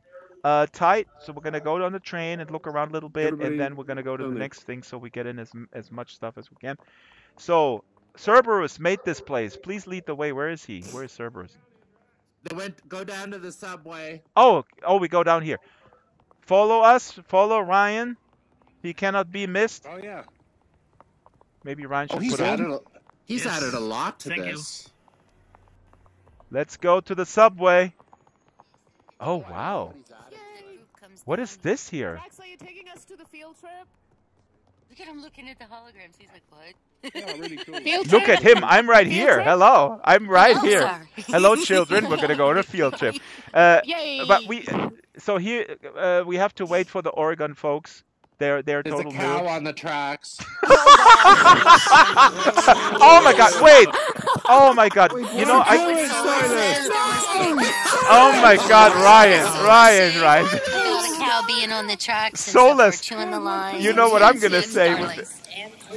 tight. So we're going to go on the train and look around a little bit, and then we're going to go to the next thing so we get in as much stuff as we can. So Cerberus made this place. Please lead the way. Where is he? Where is Cerberus? They go down to the subway. Oh, we go down here. Follow us. Follow Ryan. He cannot be missed. Oh yeah. Maybe Ryan should he's put added he's added a lot to this. Let's go to the subway. Oh wow. What is this here? Drax, are you taking us to the field trip? Look at him looking at the holograms. He's like, what? Yeah, really cool. Look at him. I'm right here. trip? Hello. I'm right Oh, here. sorry. Hello, children. We're gonna go on a field trip. Yay. But so here we have to wait for the Oregon folks. They're There's total a cow noobs. on the tracks. Oh my God! Wait! Oh my God! You know I. Oh my God! Ryan! Got a cow being on the tracks and Solas. chewing the line. You know what I'm gonna say?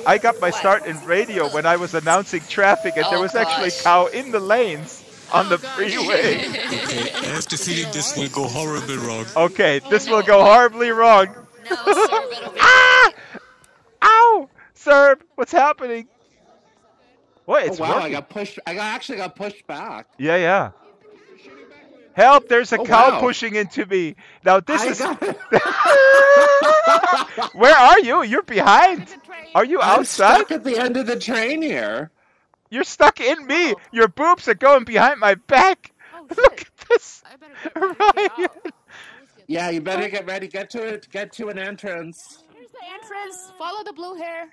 I got my start in radio when I was announcing traffic, and there was actually a cow in the lanes on the freeway. Okay, I have the feeling this will go horribly wrong. Okay, this will go horribly wrong. No, sir, it'll be Ow! Sir, what's happening? What? It's oh wow! working. I actually got pushed back. Yeah. Help! There's a cow wow. pushing into me. Now this is. Where are you? You're behind. Are you I'm outside? stuck at the end of the train here. You're stuck in me. Your boobs are going behind my back. Look at this. Ryan. Yeah, you better get ready. Get to it. Get to an entrance. Here's the entrance. Follow the blue hair.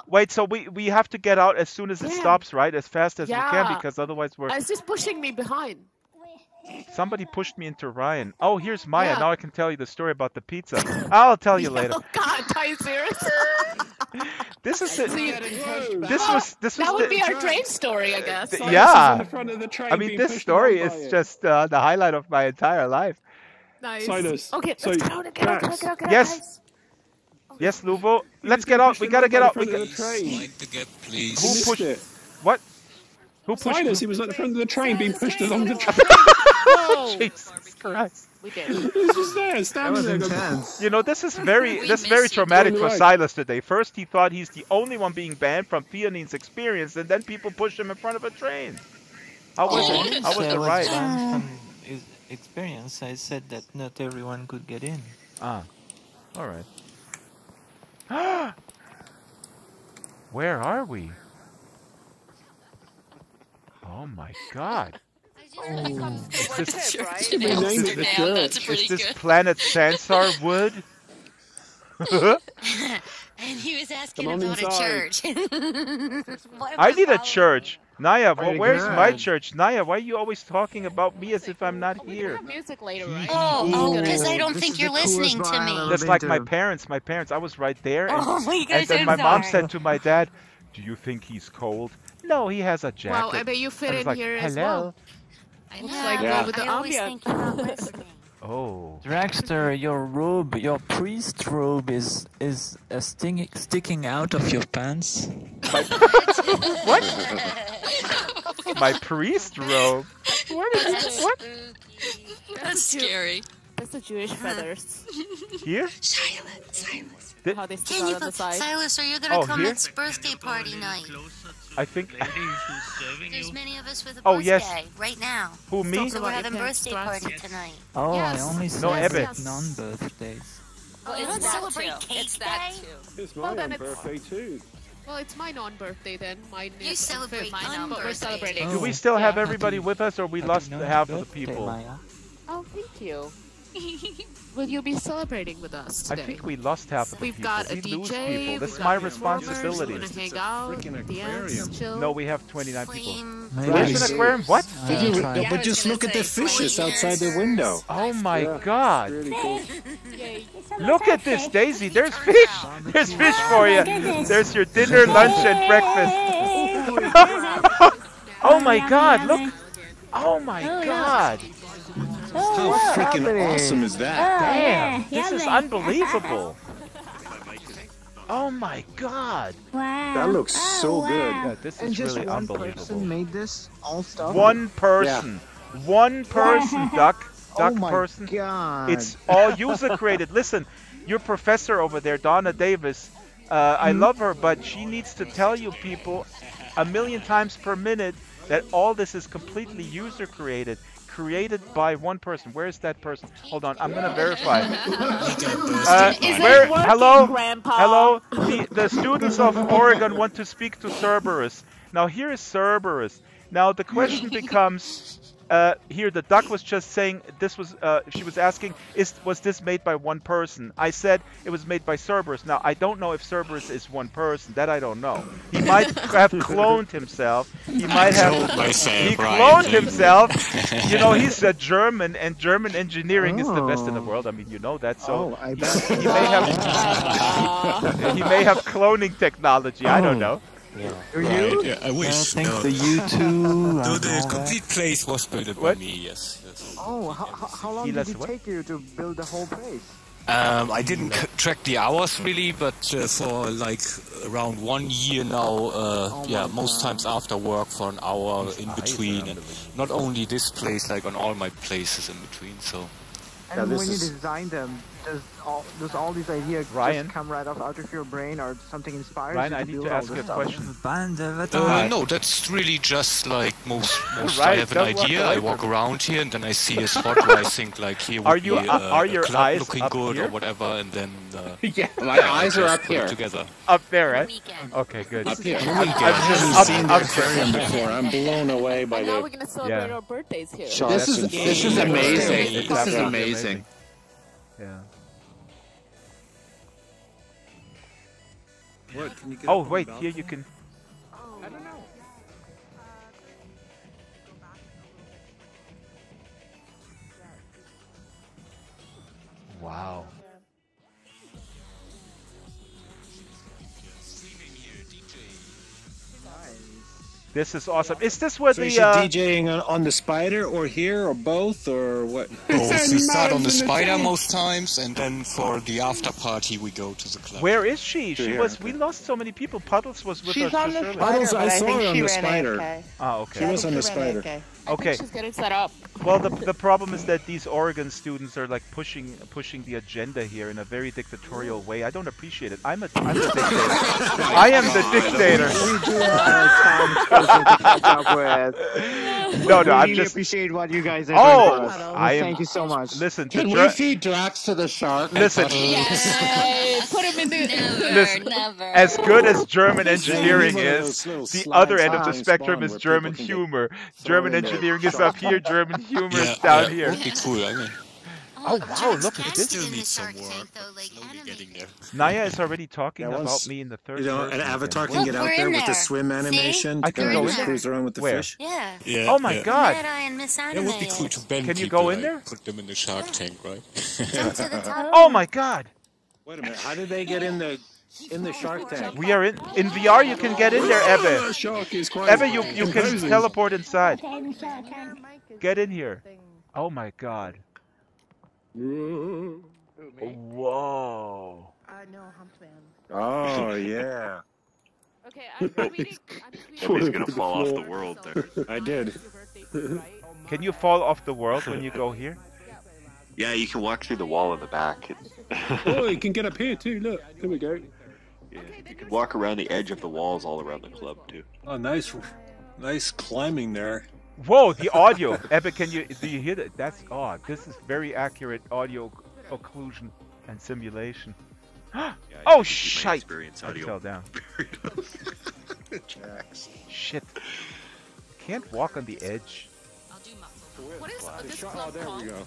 Wait, so we have to get out as soon as it stops, right? As fast as we can, because otherwise we're. It's just pushing me behind. Somebody pushed me into Ryan. Oh, here's Maya. Yeah. Now I can tell you the story about the pizza. I'll tell you later. Oh God, are you serious? This is it. This that would be our train story, I guess. Yeah. I mean, this story is just the highlight of my entire life. Nice. Silas, okay, so let's get out. Yes. Yes, Luvo. Let's get out. We gotta get out. Slide the gap, please. Who pushed it? What? Who pushed Silas, he was at the front of the train being pushed along the train. Jesus Christ. We did. He was just there, standing there. You know, this is very traumatic for Silas today. First, he thought he's the only one being banned from Theonine's experience, and then people pushed him in front of a train. How was it? How was the ride? From his experience, I said that not everyone could get in. Ah, all right. Where are we? Oh my God. Is this planet Sansar Wood? And he was asking about a church. I need a church. Naya, where's my church? Naya, why are you always talking about me as if I'm not here? Music later, right? Oh, because I don't think you're listening to me. That's like my parents. I was right there. And, oh my gosh, and then my mom said to my dad, "Do you think he's cold?" No, he has a jacket. Well, I bet you fit in here as well. Looks like go with the ambience. Oh. Draxtor, your robe, your priest robe is sticking out of your pants. What? My priest robe? What is what? That's scary. That's the Jewish feathers. Here? Silas. How they stick out on the side. Silas, are you gonna come? It's birthday party night. I think. There's many of us with a birthday right now. Who, me? So we're having birthday party tonight. Oh, I only celebrate no, non-birthdays. Well, you don't celebrate cake day? It's my own birthday too. Well, it's my non-birthday then. Mine you is celebrate mine, but we're celebrating. Do we still have everybody with us, or we lost half of the people? Oh, thank you. Will you be celebrating with us today? I think we lost half of the We've people. got a we DJ. lose people. That's my responsibility. We're gonna hang out. Dance, chill. No, we have 29 people. There's an aquarium? What? But just look at the fishes outside the window. Oh my God! Look at this, Daisy. There's fish. There's fish for you. There's your dinner, lunch, and breakfast. Oh my God! Look. Oh my God. How freaking awesome is that? Damn, this is unbelievable. Oh my God. Wow. That looks so good. Yeah, this is really unbelievable. One person made this all stuff? One person. Yeah. One person, duck person. God. It's all user created. Listen, your professor over there, Donna Davis, I love her, but she needs to tell you people 1,000,000 times per minute that all this is completely user created by one person. Where is that person? Hold on, I'm gonna verify. Hello. The students of Oregon want to speak to Cerberus. Now here is Cerberus. Now the question becomes. Here, the duck was just saying this was. She was asking, was this made by one person? I said it was made by Cerberus. Now I don't know if Cerberus is one person. That I don't know. He might have cloned himself. He might have. He cloned himself. You know, he's a German, and German engineering is the best in the world. I mean, you know that. So I bet. he may have cloning technology. I don't know. Yeah, right. Yeah, I wish. I think the U2. No, the complete place was built by me. Yes. Oh, how long did it take you to build the whole place? I didn't track the hours really, but for like around 1 year now, most times after work for an hour in between, and not only this place, like on all my places in between. So. And when you design them, does all these ideas just come right out of your brain, or something inspires Ryan, you I need to ask you a question. No, that's really just like most I have an idea, I walk around here and then I see a spot where I think like here would be a club looking good or whatever, and then yeah, my eyes are up here. Together. Up there, right? Okay, good. Up here. I've seen the aquarium before. I'm blown away by now we're gonna celebrate our birthdays here. This is amazing. This is amazing. Yeah. What? Can you get oh wait, here you can. I don't know. Wow. This is awesome. Is this where so is she DJing on the Spider, or here, or both, or what? Both. We start on the Spider most times, and then for the after party we go to the club. Where is she? She was. We lost so many people. Puddles was with us. She's on the Spider, Puddles, I saw her on the ran Spider. AFK. Oh, okay. She was on the Spider. Okay. I think she's getting set up. Well, the problem is that these Oregon students are like pushing the agenda here in a very dictatorial way. I don't appreciate it. I'm the dictator. I am the dictator. No, I I'm really just appreciate what you guys are doing for us. Thank you so much. Listen, can we feed Drax to the shark? Listen, put him in the. Never. As good as German engineering is, the other end of the spectrum is German humor. German engineering is up here, German humor is down here. Would be cool, I mean. Oh wow, look at this. Still need some work. Slowly getting there. Naya is already talking about me in the third person. An avatar can get out there with the swim animation. I can go in there. Cruise around with the fish. Yeah. Oh my god. It would be cool to bend Can you people, go in there? Put them in the shark tank, right? Oh my god. Wait a minute. How did they get in the shark tank? We are in VR. You can get in there, Ebbe. Ebbe, you can teleport inside. Get in here. Oh my god. Whoa. Oh yeah. Okay, I'm tweeting. Somebody's gonna fall off the world there. I did. Can you fall off the world when you go here? Yeah, you can walk through the wall in the back. Oh, you can get up here too. Look, there we go. Yeah, you can walk around the edge of the walls all around the club too. Oh, nice climbing there. Whoa, the audio. Ebbe, do you hear that? This is very accurate audio occlusion and simulation. Oh, shite! I fell down. Shit. Can't walk on the edge. What is this club there called? we go.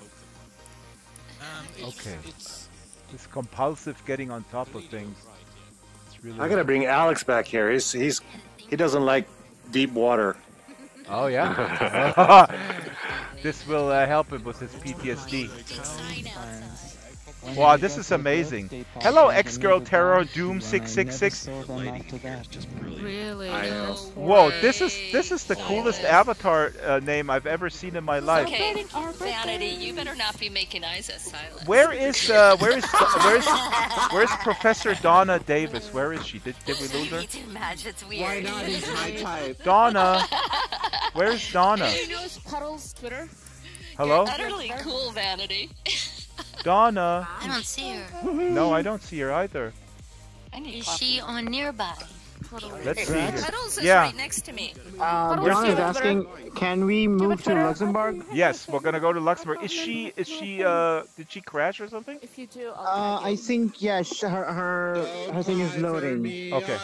Okay. This compulsive getting on top of things. It's really. I gotta bring Alex back here. He doesn't like deep water. Oh yeah. This will help him with his PTSD. Wow, this is amazing. Hello, ex-girl terror Doom 666. Really? Whoa, this is the coolest avatar name I've ever seen in my life. Okay, Vanity, you better not be making eyes at Silence. Where's Professor Donna Davis? Where is she? Did we lose her? It's weird. Why not? He's my type. Donna, where's Donna? Do you know Puddle's Twitter? Hello? You're utterly cool, Vanity. Donna. I don't see her. No, I don't see her either. Is she on nearby? Let's see here. Puddles is Yeah. right next to me. John is asking, can we move to Luxembourg? Yes, we're gonna go to Luxembourg. Did she crash or something? If you do, I think, yeah, her thing is loading. Okay.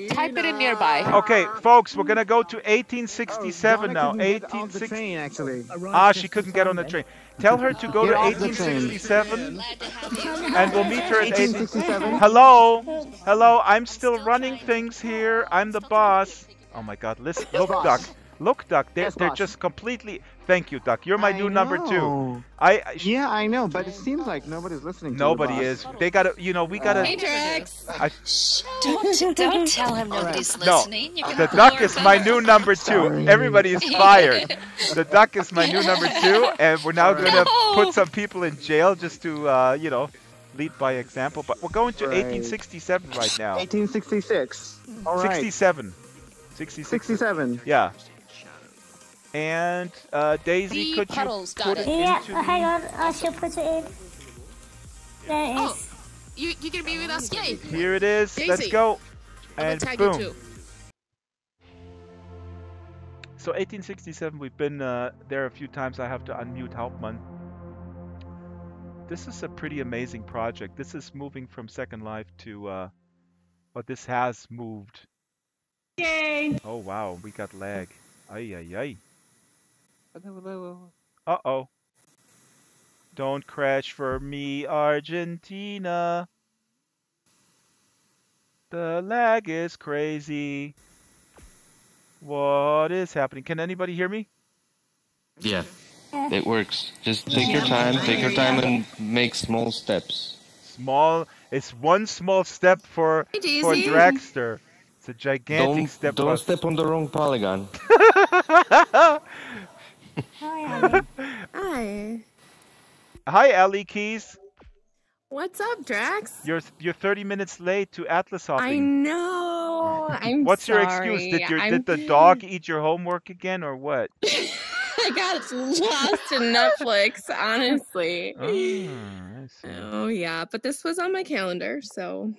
type it in nearby. Okay, folks, we're gonna go to 1867 now. 1860. Actually. She couldn't get on the train. Tell her to go to 1867, and we'll meet her at 1867. Hello, I'm still running things here. I'm the boss. Oh my God, listen, look, Duck. Look, Duck, they're just completely... Thank you, Duck. You're my new number 2. Yeah, I know, but it seems like nobody's listening to Nobody is. They gotta, we gotta... Hey, Drax. Don't tell him nobody's listening. No, the Duck is my new number 2. Everybody is fired. The Duck is my new number 2, and we're now gonna put some people in jail just to, lead by example. But we're going to 1867 right now. 1866. All right. 67. 67. Yeah. And Daisy, could you put it into hang on, I shall put it in. There it is. You can be with us, yay! Here it is. Daisy. Let's go. I'm And tag boom. you too. So 1867, we've been there a few times. I have to unmute Hauptmann. This is a pretty amazing project. This is moving from Second Life to, this has moved. Yay! Oh wow, we got lag. Ay ay ay. Uh-oh. Don't crash for me, Argentina. The lag is crazy. What is happening? Can anybody hear me? Yeah. It works. Just take your time and make small steps. It's one small step for Draxtor. It's a gigantic step. Don't step on the wrong polygon. Hi. Hi, Ellie Keys. What's up, Drax? You're 30 minutes late to Atlas hopping. I know. I'm What's sorry. your excuse? Did the dog eat your homework again, or what? I got lost in Netflix, honestly. I see. Oh, yeah. But this was on my calendar, so...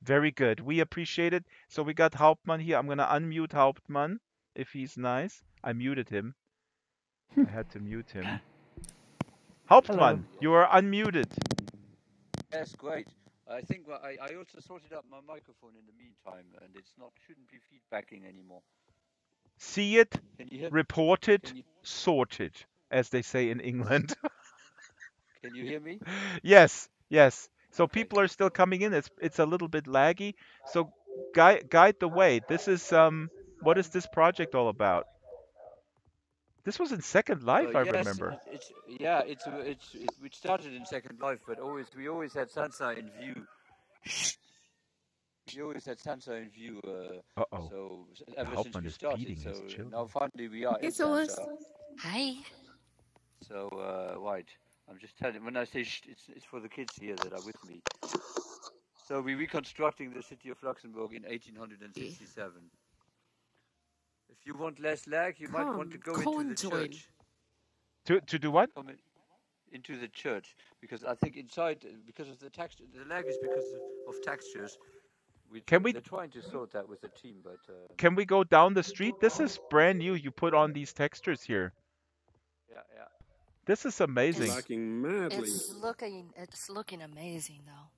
Very good. We appreciate it. So we got Hauptmann here. I'm going to unmute Hauptmann if he's nice. I muted him. I had to mute him. Hauptmann, you are unmuted. Yes, great. I think I also sorted out my microphone in the meantime, and shouldn't be feedbacking anymore. See it, report it, sort it, as they say in England. Can you hear me? Yes. So people are still coming in. It's a little bit laggy. So guide the way. This is what is this project all about? This was in Second Life, I remember. We started in Second Life, but we always had Sansar in view. So ever since we started. So now finally we are in Solas. Sansar. Hi. So right. I'm just telling you, when I say it's for the kids here that are with me. So we're reconstructing the city of Luxembourg in 1867. If you want less lag, you might want to go into the church. To do what? Into the church, because I think inside, because of the texture, the lag is because of textures. They're trying to sort that with the team, but... Can we go down the street? This is brand new. You put on these textures here. Yeah. This is amazing. It's looking amazing, though.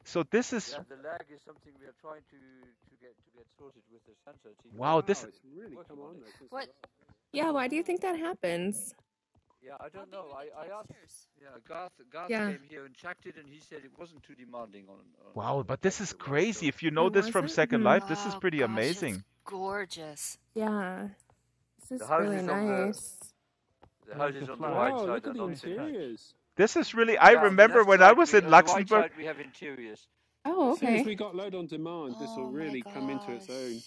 So this is... Yeah, the lag is something we are trying to get sorted with the sensor team. Wow, this... Really come on. What? Yeah, why do you think that happens? Yeah, I don't know. I asked... Yeah, Garth came here and checked it, and he said it wasn't too demanding on Wow, but this is crazy. If you know this from Second Life, this is pretty amazing. It's gorgeous. Yeah. This is really nice. The houses on the right side look at the interiors. This is really... I remember when I was in Luxembourg... On the right side we have interiors. Oh, okay. As soon as we got load on demand, this will really come into its own.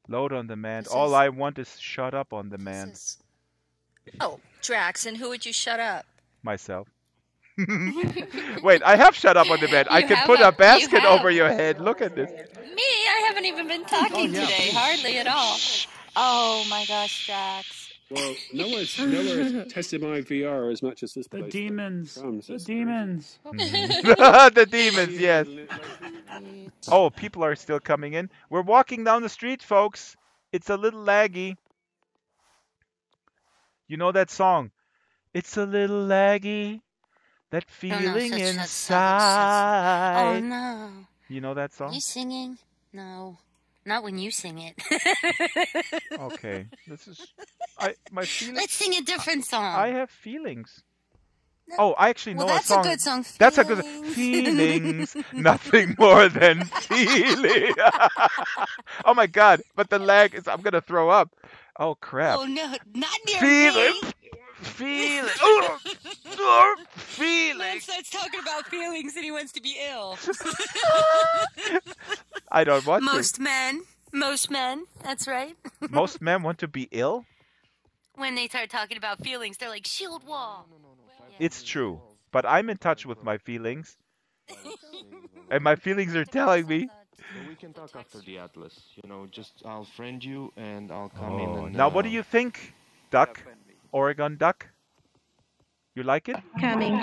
Load on demand. All I want is shut up on demand. Oh, Drax, and who would you shut up? Myself. Wait, I have shut up on demand. I can put a basket over your head. Look at this. Me? I haven't even been talking today. Hardly at all. Oh my gosh, Drax. Well, nowhere tested my VR as much as this place. The demons. The demons. The demons, yes. Oh, people are still coming in. We're walking down the street, folks. It's a little laggy. You know that song? It's a little laggy. That feeling inside. Oh, no. You know that song? Are you singing? No. Not when you sing it. Okay. This is... my feelings... Let's sing a different song. I have feelings. Oh, I actually know a that's song. a good song. That's a good song. Feelings. Nothing more than feeling. Oh, my God. But the lag is... I'm going to throw up. Oh, crap. Oh, no. Not near feeling. me. Feeling. Feeling. Man starts talking about feelings and he wants to be ill. I don't want Most men, that's right. Most men want to be ill? When they start talking about feelings, they're like, shield wall. It's true. But I'm in touch with my feelings. And my feelings are telling me. So we can talk after the Atlas. You know, just I'll friend you and I'll come in. And, now, what do you think, Duck? Oregon Duck? You like it? Coming.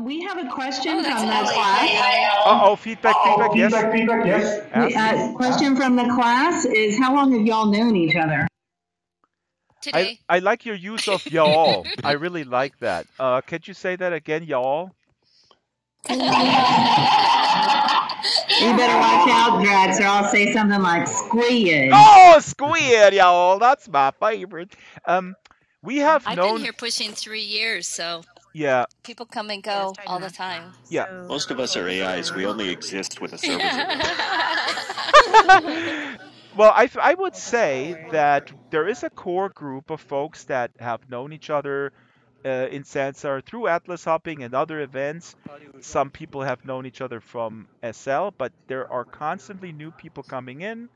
We have a question from the class. Uh-oh, feedback, yes. Question from the class is, how long have y'all known each other? Today. I like your use of y'all. I really like that. Could you say that again, y'all? You better watch out, Drax, or I'll say something like squid. Oh, squid, y'all. That's my favorite. We have I've been here pushing 3 years, so yeah. People come and go all the time. Yeah. Most of us are AIs. We only exist with a server. Well, I would say that there is a core group of folks that have known each other in Sansar through Atlas hopping and other events. Some people have known each other from SL, but there are constantly new people coming in.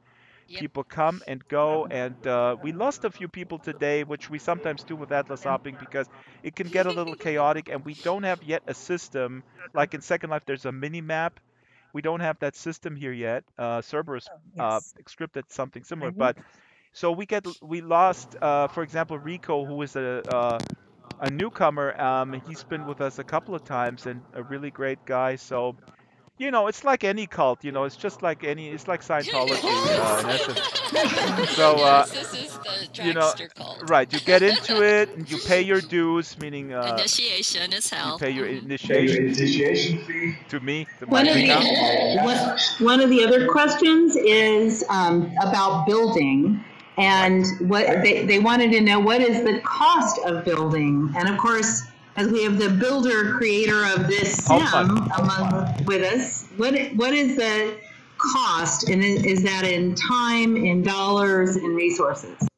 Yep. People come and go, and we lost a few people today, which we sometimes do with Atlas hopping because it can get a little chaotic, and we don't have yet a system. Like in Second Life, there's a mini-map. We don't have that system here yet. Cerberus scripted something similar, but so we lost, for example, Rico, who is a newcomer. He's been with us a couple of times and a really great guy. So. You know, it's like any cult. You know, it's just like it's like Scientology in essence. So, this is the you know, cult. right? You get into it and you pay your dues, meaning initiation is hell. You pay your initiation fee to me. One of the other questions is about building, and what they wanted to know, what is the cost of building, and of course. As we have the builder creator of this sim with us, what is the cost, and is that in time, in dollars, in resources?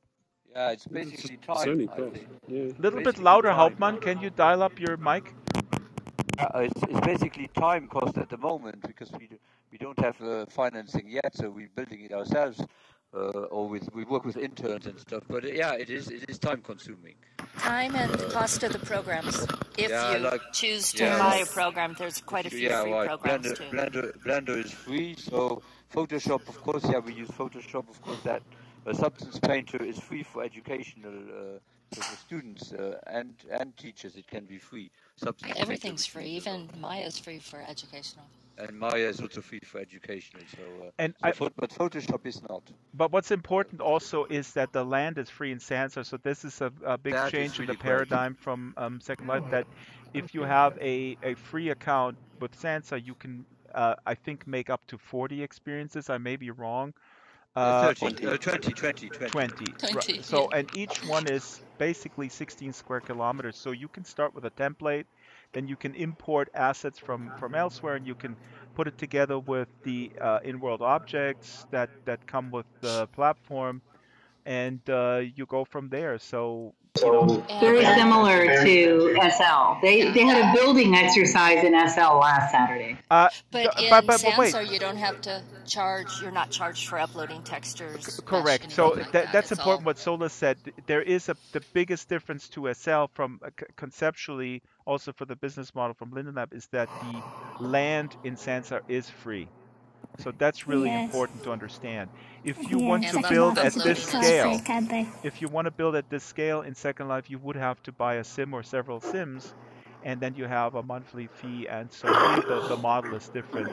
Yeah, it's basically time. A little bit louder, Hauptmann. Can you dial up your mic? It's basically time cost at the moment because we don't have financing yet, so we're building it ourselves. Or we work with interns and stuff, but yeah, it is time consuming. Time and cost of the programs. If you choose to buy a program, there's quite a few free programs too. Blender is free, so Photoshop, of course, we use Photoshop, of course. That Substance Painter is free for educational for students and teachers. It can be free. Everything's free, even Maya's free for educational. And Maya is also free for educational, but Photoshop is not. But what's important also is that the land is free in Sansar, so this is a big change in the paradigm from Second Life, that if you have a free account with Sansar, you can, I think, make up to 40 experiences. I may be wrong. 20. Right. So, and each one is basically 16 square kilometers, so you can start with a template. Then you can import assets from elsewhere, and you can put it together with the in-world objects that come with the platform, and you go from there. So, you know, very similar to SL. They had a building exercise in SL last Saturday. But in Sansar, you don't have to charge. You're not charged for uploading textures. Correct. So that's important. What Solas said. There is the biggest difference to SL from conceptually, also for the business model from Linden Lab, is that the land in Sansar is free. So that's really important to understand. If you want to build at this scale, in Second Life, you would have to buy a sim or several sims, and then you have a monthly fee, and so really the model is different.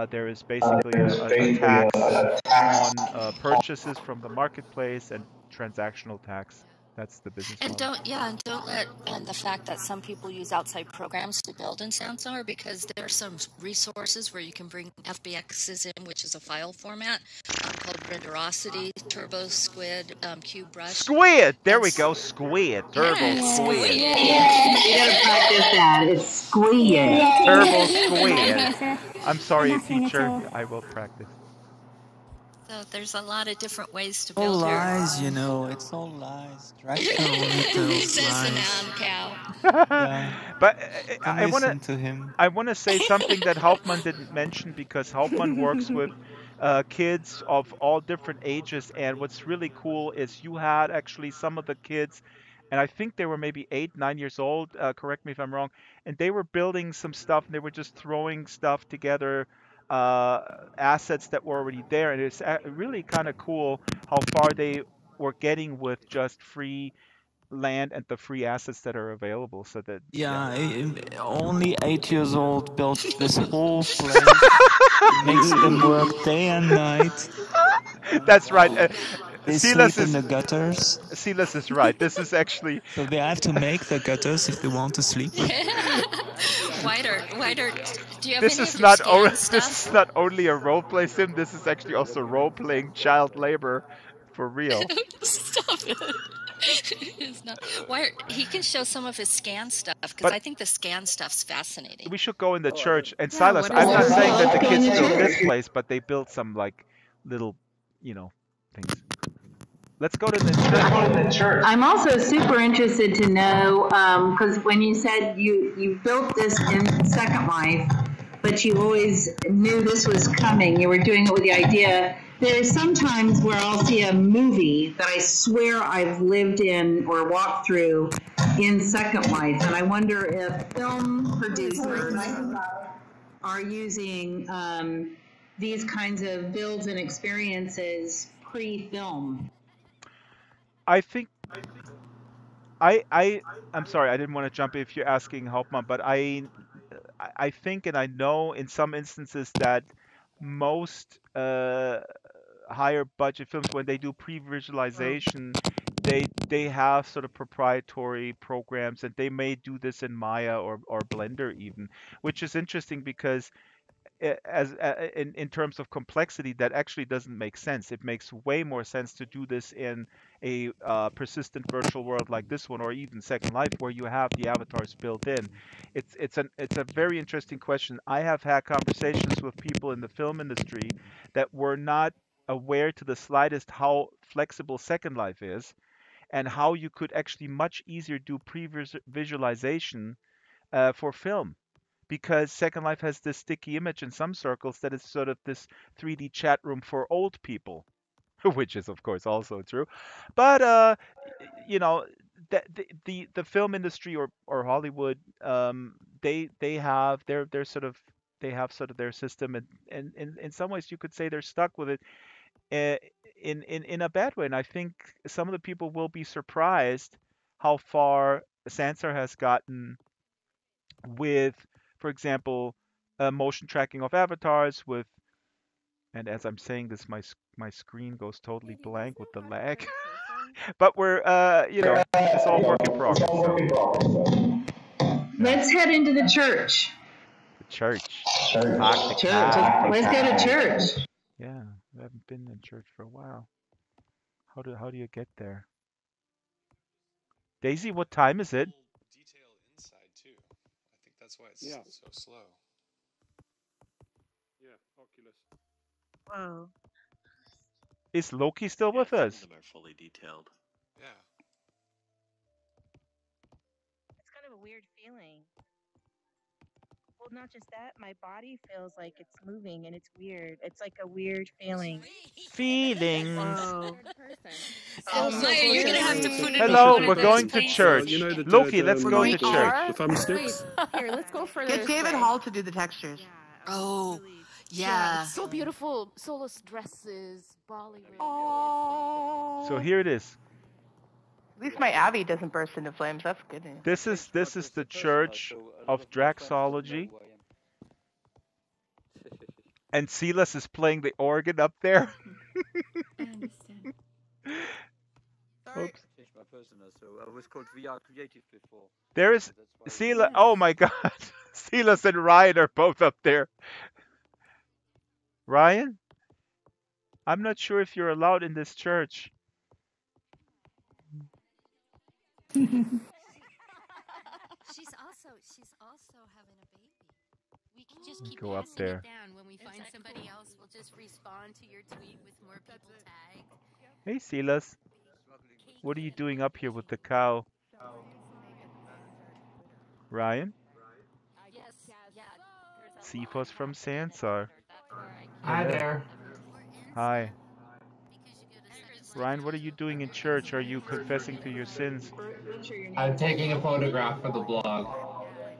There is basically a tax on purchases from the marketplace and transactional tax. That's the business model. Don't let the fact that some people use outside programs to build in Sansar, because there are some resources where you can bring FBXs in, which is a file format called Renderosity, Turbo Squid, Cube Brush. Squid! There we go, Squid. Turbo Squid. You gotta practice that. It's Squid. Turbo Squid. I'm sorry, teacher. I will practice. So there's a lot of different ways to build all here. lies, you know. It's all lies. Draxtor only tells Says the lies. noun cow. Yeah. But I want to. I want to say something that Hauptmann didn't mention, because Hauptmann works with kids of all different ages, and what's really cool is you had actually some of the kids, and I think they were maybe 8, 9 years old. Correct me if I'm wrong. And they were building some stuff, and they were just throwing stuff together. Assets that were already there, and it's really kind of cool how far they were getting with just free land and the free assets that are available. So that only 8 years old built this whole place, makes them work day and night. That's right. They sleep in the gutters. Silas is right. This is actually so they have to make the gutters if they want to sleep. Whiter, do you have this any is of not your scan stuff? This is not only a role-play sim. This is actually also role-playing child labor for real. Stop it. It's not. Whiter, he can show some of his scan stuff, because I think the scan stuff's fascinating. We should go in the church. And Silas, I'm not saying that the kids built this place, but they built some like little, things. Let's go to the church. I'm also super interested to know, because when you said you built this in Second Life, but you always knew this was coming, you were doing it with the idea. There's sometimes where I'll see a movie that I swear I've lived in or walked through in Second Life, and I wonder if film producers are using these kinds of builds and experiences pre-film. I think I'm sorry, I didn't want to jump in if you're asking Hauptmann, but I think and I know in some instances that most higher budget films, when they do pre-visualization, they have sort of proprietary programs, and they may do this in Maya or Blender even, which is interesting because in terms of complexity, that actually doesn't make sense. It makes way more sense to do this in a persistent virtual world like this one, or even Second Life, where you have the avatars built in. It's a very interesting question. I have had conversations with people in the film industry that were not aware to the slightest how flexible Second Life is, and how you could actually much easier do pre-visualization for film. Because Second Life has this sticky image in some circles that is sort of this 3D chat room for old people, which is of course also true. But the film industry or Hollywood, they have their sort of their system, and in some ways you could say they're stuck with it in a bad way. And I think some of the people will be surprised how far Sansar has gotten with, for example, motion tracking of avatars with, and as I'm saying this, my screen goes totally blank with the lag. But we're, it's all work in progress. So. Let's head into the church. The church. Church. Let's go to church. Yeah, I haven't been in church for a while. How do you get there? Daisy, what time is it? That's why it's so slow. Yeah, Oculus. Wow. Is Loki still with us? Some of them are fully detailed. Yeah. It's kind of a weird feeling. Well, not just that, my body feels like it's moving and it's weird. It's like a weird feeling. Feelings. Wow. Maya, you're going to have to put it Hello, in we're going to church. You know Loki, let's go to church. The thumbsticks? Here, let's go for Get David Hall to do the textures. Oh, Yeah. It's so beautiful. Solas dresses, Bali. Oh. So here it is. At least my Abbey doesn't burst into flames. That's good news. This is the Church of Draxology. And Silas is playing the organ up there. I understand. Oops. Changed my persona, so I was called VR Creative before. There is Silas. Oh my God. Silas and Ryan are both up there. Ryan? I'm not sure if you're allowed in this church. She's also having a baby. We can just keep Go up passing there. it down. When we find somebody else, we'll just respond to your tweet with more people tagged. Hey Silas. What are you doing up here with the cow? Ryan? Yes, yeah. Cephas from Sansar. Hi Hello. there. Hi. Ryan, what are you doing in church? Are you confessing to your sins? I'm taking a photograph for the blog.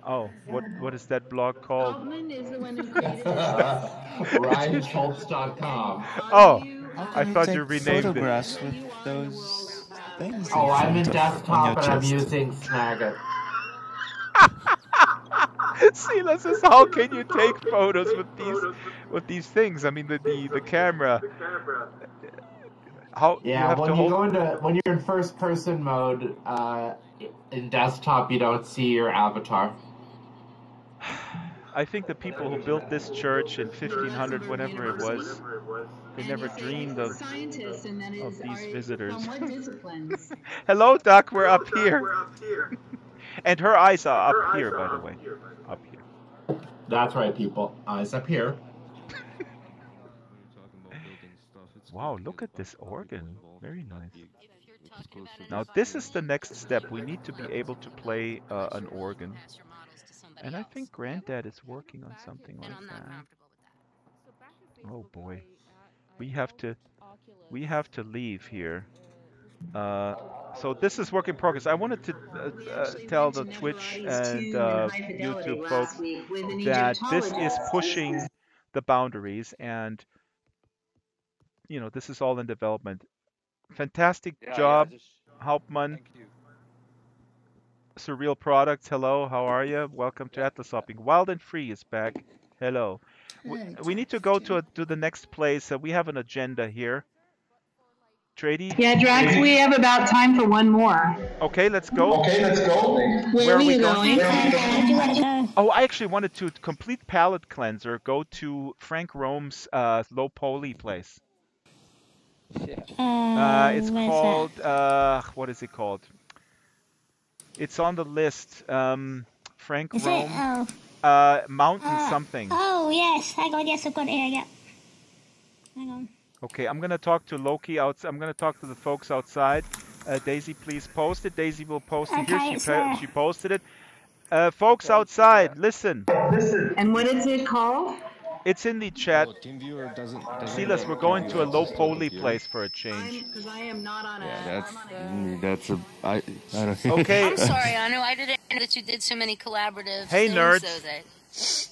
Oh, what is that blog called? Altman is the one who created RyanSchultz.com. Oh, How I can thought you you take renamed it. photographs with those things? Oh, I'm in on desktop your and I'm chest? using Snagit. Silas says, how can you take photos with these things? I mean, the camera. How you Yeah, have when to you hold. when you're in first person mode, in desktop you don't see your avatar. I think the people who built this church in 1500, whenever it was, they never dreamed of these visitors. From what disciplines? Hello, Duck. We're up here. And her eyes are up here, by the way. Up here. That's right, people. Eyes up here. Wow, look at this organ. Very nice. Now, this is the next step. We need to be able to play an organ. And I think Granddad is working on something like that. Oh boy. We have to leave here. So this is work in progress. I wanted to tell the Twitch and YouTube folks that this is pushing the boundaries, and you know, this is all in development. Fantastic job, Hauptmann. Surreal Products, hello, how are you? Welcome to Atlas Hopping. Wild and Free is back. Hello. We need to go to the next place. We have an agenda here. Trady? Yeah, Drax, we have about time for one more. Okay, let's go. Where are you going? Oh, I actually wanted to complete palette cleanser. Go to Frank Rome's low poly place. It's called what is it called? It's on the list. Frank Rome. Mountain something. Oh yes, I've got it. Yeah. Hang on. Okay, I'm gonna talk to Loki outside. I'm gonna talk to the folks outside. Daisy, please post it. Daisy will post it here. She posted it. Folks outside, listen. And what is it called? It's in the chat. TeamViewer doesn't Silas, we're going to a low poly place for a change. Because I am not on I don't. Okay. I'm sorry, Anu. I didn't know that you did so many collaborative Hey, things. nerds. So that...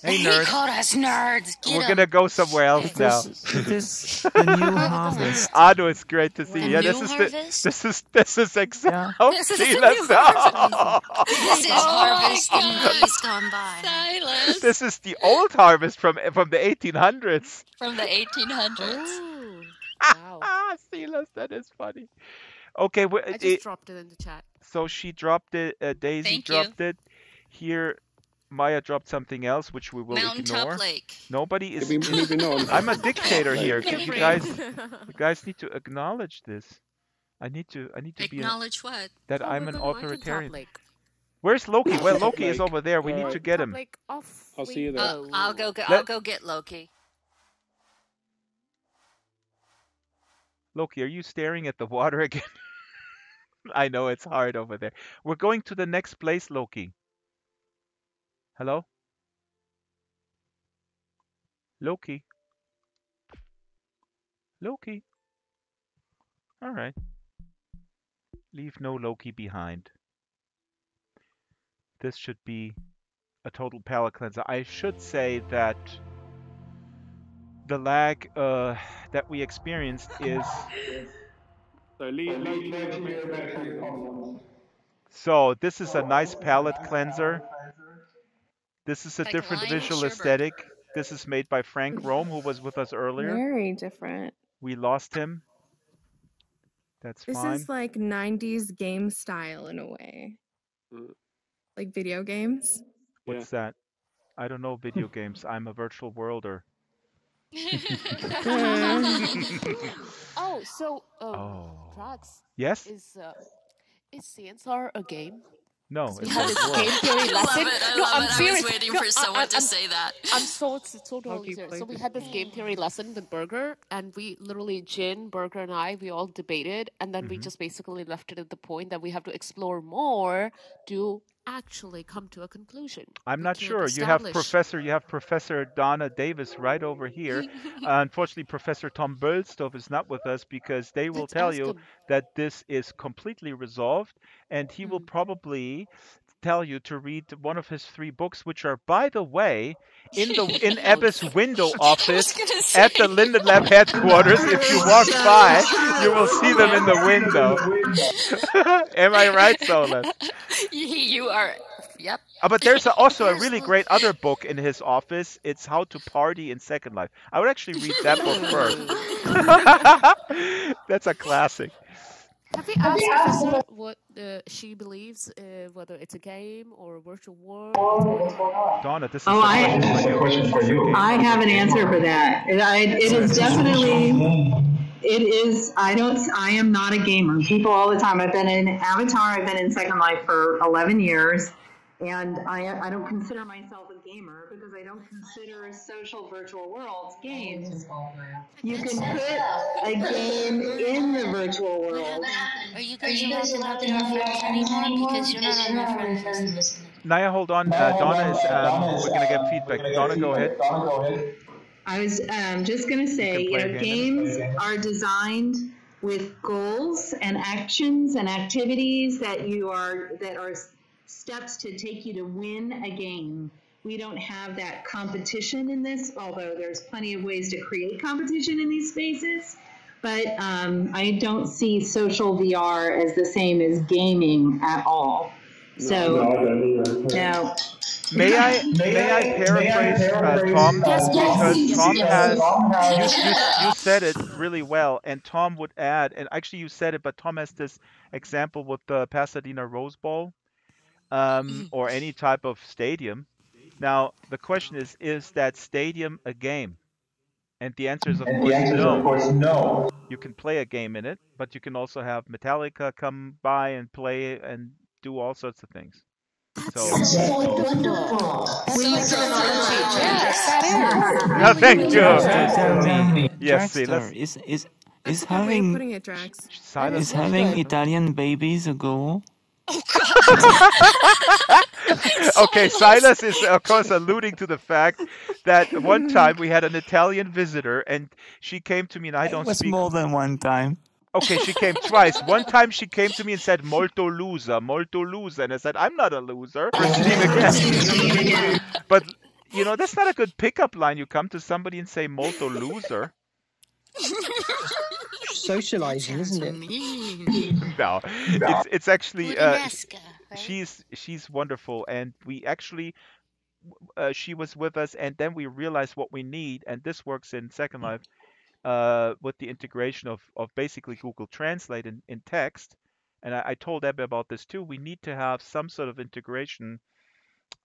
Hey, He nerds. called us nerds. Get We're 'em. gonna go somewhere else now. It is the new harvest. Anu, it's great to see you. Yeah, new this is harvest? this is exactly. Oh, This is the Silas. new harvest. This is harvest in days gone by. Silas. This is the old harvest from the 1800s. From the 1800s. Ah, Silas, that is funny. Okay, I just dropped it in the chat. so she dropped it. Daisy Thank you. dropped it. Here, Maya dropped something else, which we will Mountaintop ignore. Lake. Nobody is. We're moving on. I'm a dictator here. Feel You free. guys need to acknowledge this. I need to be Acknowledge what? that Oh, I'm we're an going to Mountaintop authoritarian. Lake. Where's Loki? Well, Loki is Lake. over there. We need to get him. Like off. I'll see you there. I'll go get Loki. Loki, are you staring at the water again? I know it's hard over there. We're going to the next place, Loki. Hello? Loki. Loki. All right. Leave no Loki behind. This should be a total palate cleanser. I should say that the lag that we experienced is. So this is a nice palette cleanser. This is a different visual aesthetic. This is made by Frank Rome, who was with us earlier. Very different. We lost him. That's This fine. is like 90s game style in a way. Like video games. What's that? I don't know video games. I'm a virtual worlder. Drax. Yes? Is Sansar a game? No, We it's had this game theory lesson. I'm serious. I was waiting for someone to say that. I'm so totally serious. So we had this game theory lesson with Burger, and we literally, Jin, Burger, and we all debated, and then we just basically left it at the point that we have to explore more to actually come to a conclusion. I'm not sure. You have Professor Donna Davis right over here. Unfortunately, Professor Tom Bölstow is not with us because they will tell you that this is completely resolved, and he will probably tell you to read one of his 3 books, which are, by the way, in Ebba's window office at the Linden Lab headquarters. If you walk by, you will see them in the window. Am I right, Solas? You are. Yep. But there's also a really great other book in his office. It's How to Party in Second Life. I would actually read that book first. That's a classic. Have you asked Professor what she believes, whether it's a game or a virtual world? Donna, this is a question for you. I have an answer for that. It is definitely. It is. I am not a gamer. People all the time. I've been in Avatar. I've been in Second Life for 11 years, and I don't consider myself a gamer because I don't consider social virtual worlds games. You can put a game in the virtual world. Are you guys allowed to have your friends anymore? Because you're not on my friends list. Naya, hold on. Donna is. We're gonna get feedback. Donna, go ahead. I was just going to say, games are designed with goals and actions and activities that are steps to take you to win a game. We don't have that competition in this, although there's plenty of ways to create competition in these spaces. But I don't see social VR as the same as gaming at all. So, no. May I paraphrase Tom? Because Tom has, you said it really well, and Tom would add, and actually you said it, but Tom has this example with the Pasadena Rose Bowl, or any type of stadium. Now, the question is that stadium a game? And the answer is, of course, no. You can play a game in it, but you can also have Metallica come by and play and do all sorts of things. So wonderful. No, thank you. Yes, Draxtor, is having Italian babies a goal? Okay, Silas is of course alluding to the fact that one time we had an Italian visitor and she came to me, and I don't speak. It was more than one time. Okay, she came twice. One time she came to me and said, molto loser. And I said, I'm not a loser. Again. But, that's not a good pickup line. You come to somebody and say, molto loser. Socializing, isn't it? No, it's actually, she's wonderful. And we actually, she was with us, and then we realized what we need, and this works in Second Life. With the integration of basically Google Translate in text. And I told Ebbe about this too. We need to have some sort of integration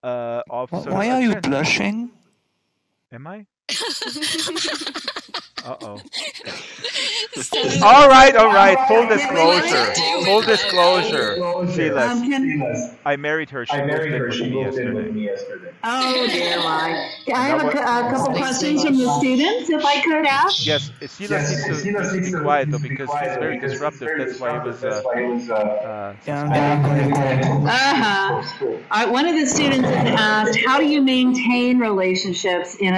of... Why are you blushing? Am I? Uh-oh. All right. Full disclosure. Silas. I married her. She moved in with me yesterday. Oh, dear Lord. I have a couple questions from the students, if I could ask. Yes, Silas needs to be quiet, though, because he's very disruptive. That's why he was... One of the students has asked, how do you maintain relationships in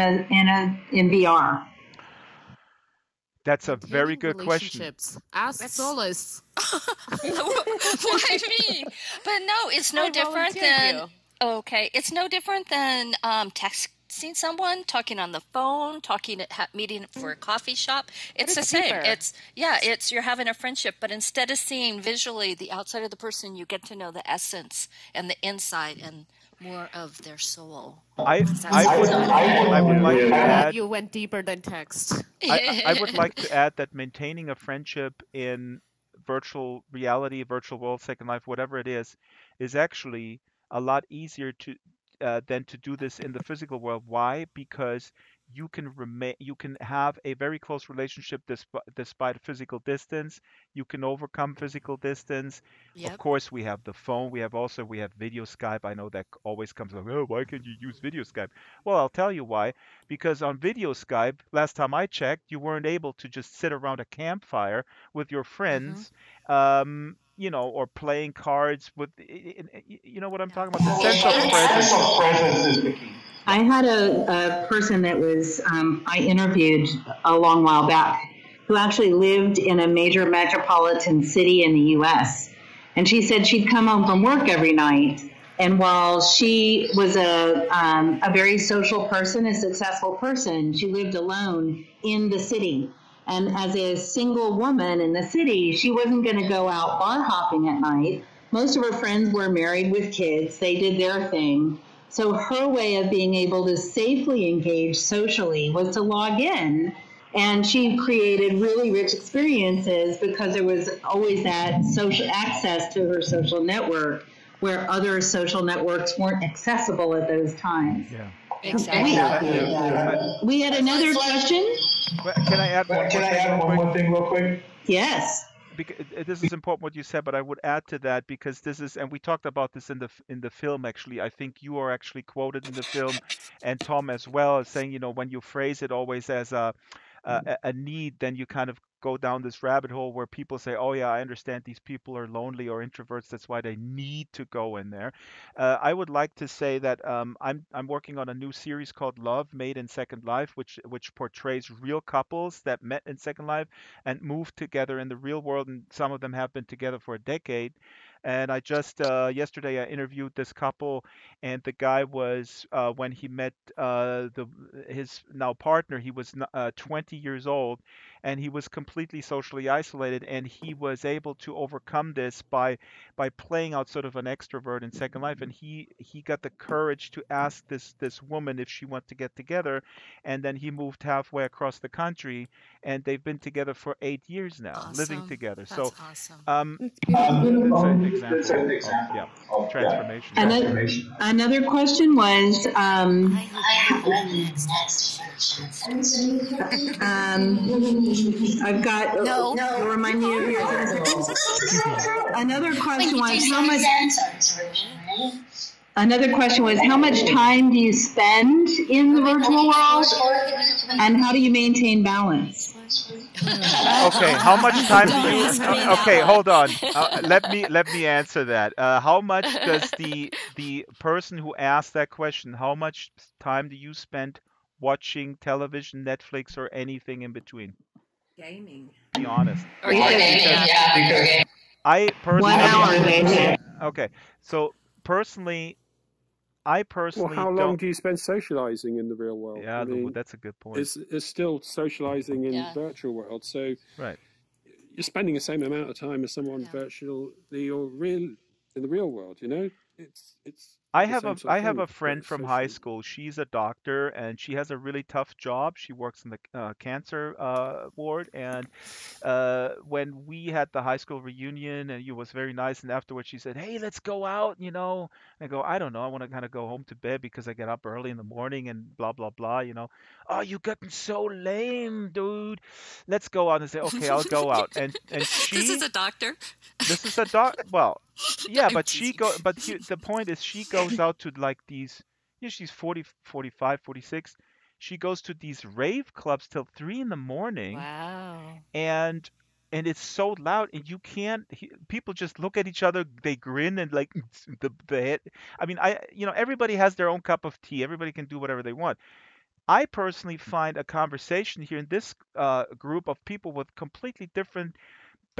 VR? That's a very good question. Ask Solas. Why me? But no, it's no different than... Okay, it's no different than text texting someone, talking on the phone, meeting for a coffee shop. It's the same. Deeper. It's you're having a friendship, but instead of seeing visually the outside of the person, you get to know the essence and the inside and more of their soul. I would like to add. You went deeper than text. I would like to add that maintaining a friendship in virtual reality, virtual world, Second Life, whatever it is actually a lot easier than to do this in the physical world. Why? Because you can have a very close relationship despite physical distance. You can overcome physical distance. Yep. Of course, we have the phone. We have video Skype. I know that always comes up. Oh, why can't you use video Skype? Well, I'll tell you why. Because on video Skype, last time I checked, you weren't able to just sit around a campfire with your friends. Or playing cards with, you know what I'm talking about? The sense of presence is the key. I had a person that was, I interviewed a long while back, who actually lived in a major metropolitan city in the U.S. And she said she'd come home from work every night. And while she was a very social person, a successful person, she lived alone in the city. And as a single woman in the city, she wasn't going to go out bar hopping at night. Most of her friends were married with kids. They did their thing. So her way of being able to safely engage socially was to log in. And she created really rich experiences because there was always that social access to her social network where other social networks weren't accessible at those times. Yeah. Exactly. We had another question. Can I add one more thing real quick? Yes. Because this is important what you said, but I would add to that because this is, and we talked about this in the film actually. I think you are actually quoted in the film, and Tom as well, as saying, when you phrase it always as a need, then you kind of go down this rabbit hole where people say, oh yeah, I understand these people are lonely or introverts, that's why they need to go in there. I would like to say that I'm working on a new series called Love Made in Second Life, which portrays real couples that met in Second Life and moved together in the real world, and some of them have been together for a decade. And I just yesterday I interviewed this couple, and the guy was when he met his now partner, he was 20 years old, and he was completely socially isolated, and he was able to overcome this by playing out sort of an extrovert in Second Life, and he got the courage to ask this woman if she wanted to get together, and then he moved halfway across the country, and they've been together for 8 years now, living together. That's so awesome. That's an example of transformation. Another question was, I've got. No. You'll remind me of yours. Another question was how much. Another question was how much time do you spend in the virtual world, and how do you maintain balance? Okay, how much time do you? Okay, hold on. Let me answer that. How much does the person who asked that question? How much time do you spend watching television, Netflix, or anything in between? Gaming. Be honest. Because I personally. 1 hour. Okay, so personally. I personally Well, how long do you spend socializing in the real world? Yeah, I mean, that's a good point. It's still socializing in virtual world, so right. You're spending the same amount of time as someone virtually or real in the real world. It's. I have a friend from high school. She's a doctor, and she has a really tough job. She works in the cancer ward. And when we had the high school reunion, and it was very nice. And afterwards, she said, "Hey, let's go out." And I go, "I don't know. I want to kind of go home to bed because I get up early in the morning and blah blah blah." "Oh, you gotten so lame, dude. Let's go out." And say, "Okay, I'll go out." And she. This is a doctor. This is a well. Yeah, but the point is she goes out to like these, she's 40, 45, 46. She goes to these rave clubs till 3 in the morning. Wow. And it's so loud, and you can't, people just look at each other, they grin, and like the head. I mean, everybody has their own cup of tea. Everybody can do whatever they want. I personally find a conversation here in this group of people with completely different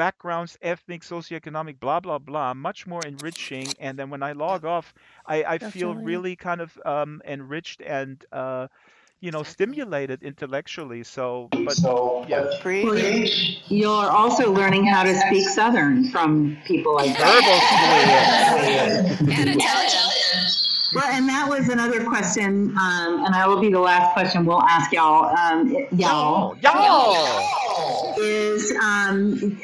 backgrounds, ethnic, socioeconomic, blah blah blah, much more enriching. And then when I log off, I feel really kind of enriched and stimulated intellectually. So, but yeah. Well, you're also learning how to speak Southern from people like that. And Italian. Well, and that was another question, and that will be the last question we'll ask y'all. Y'all. Is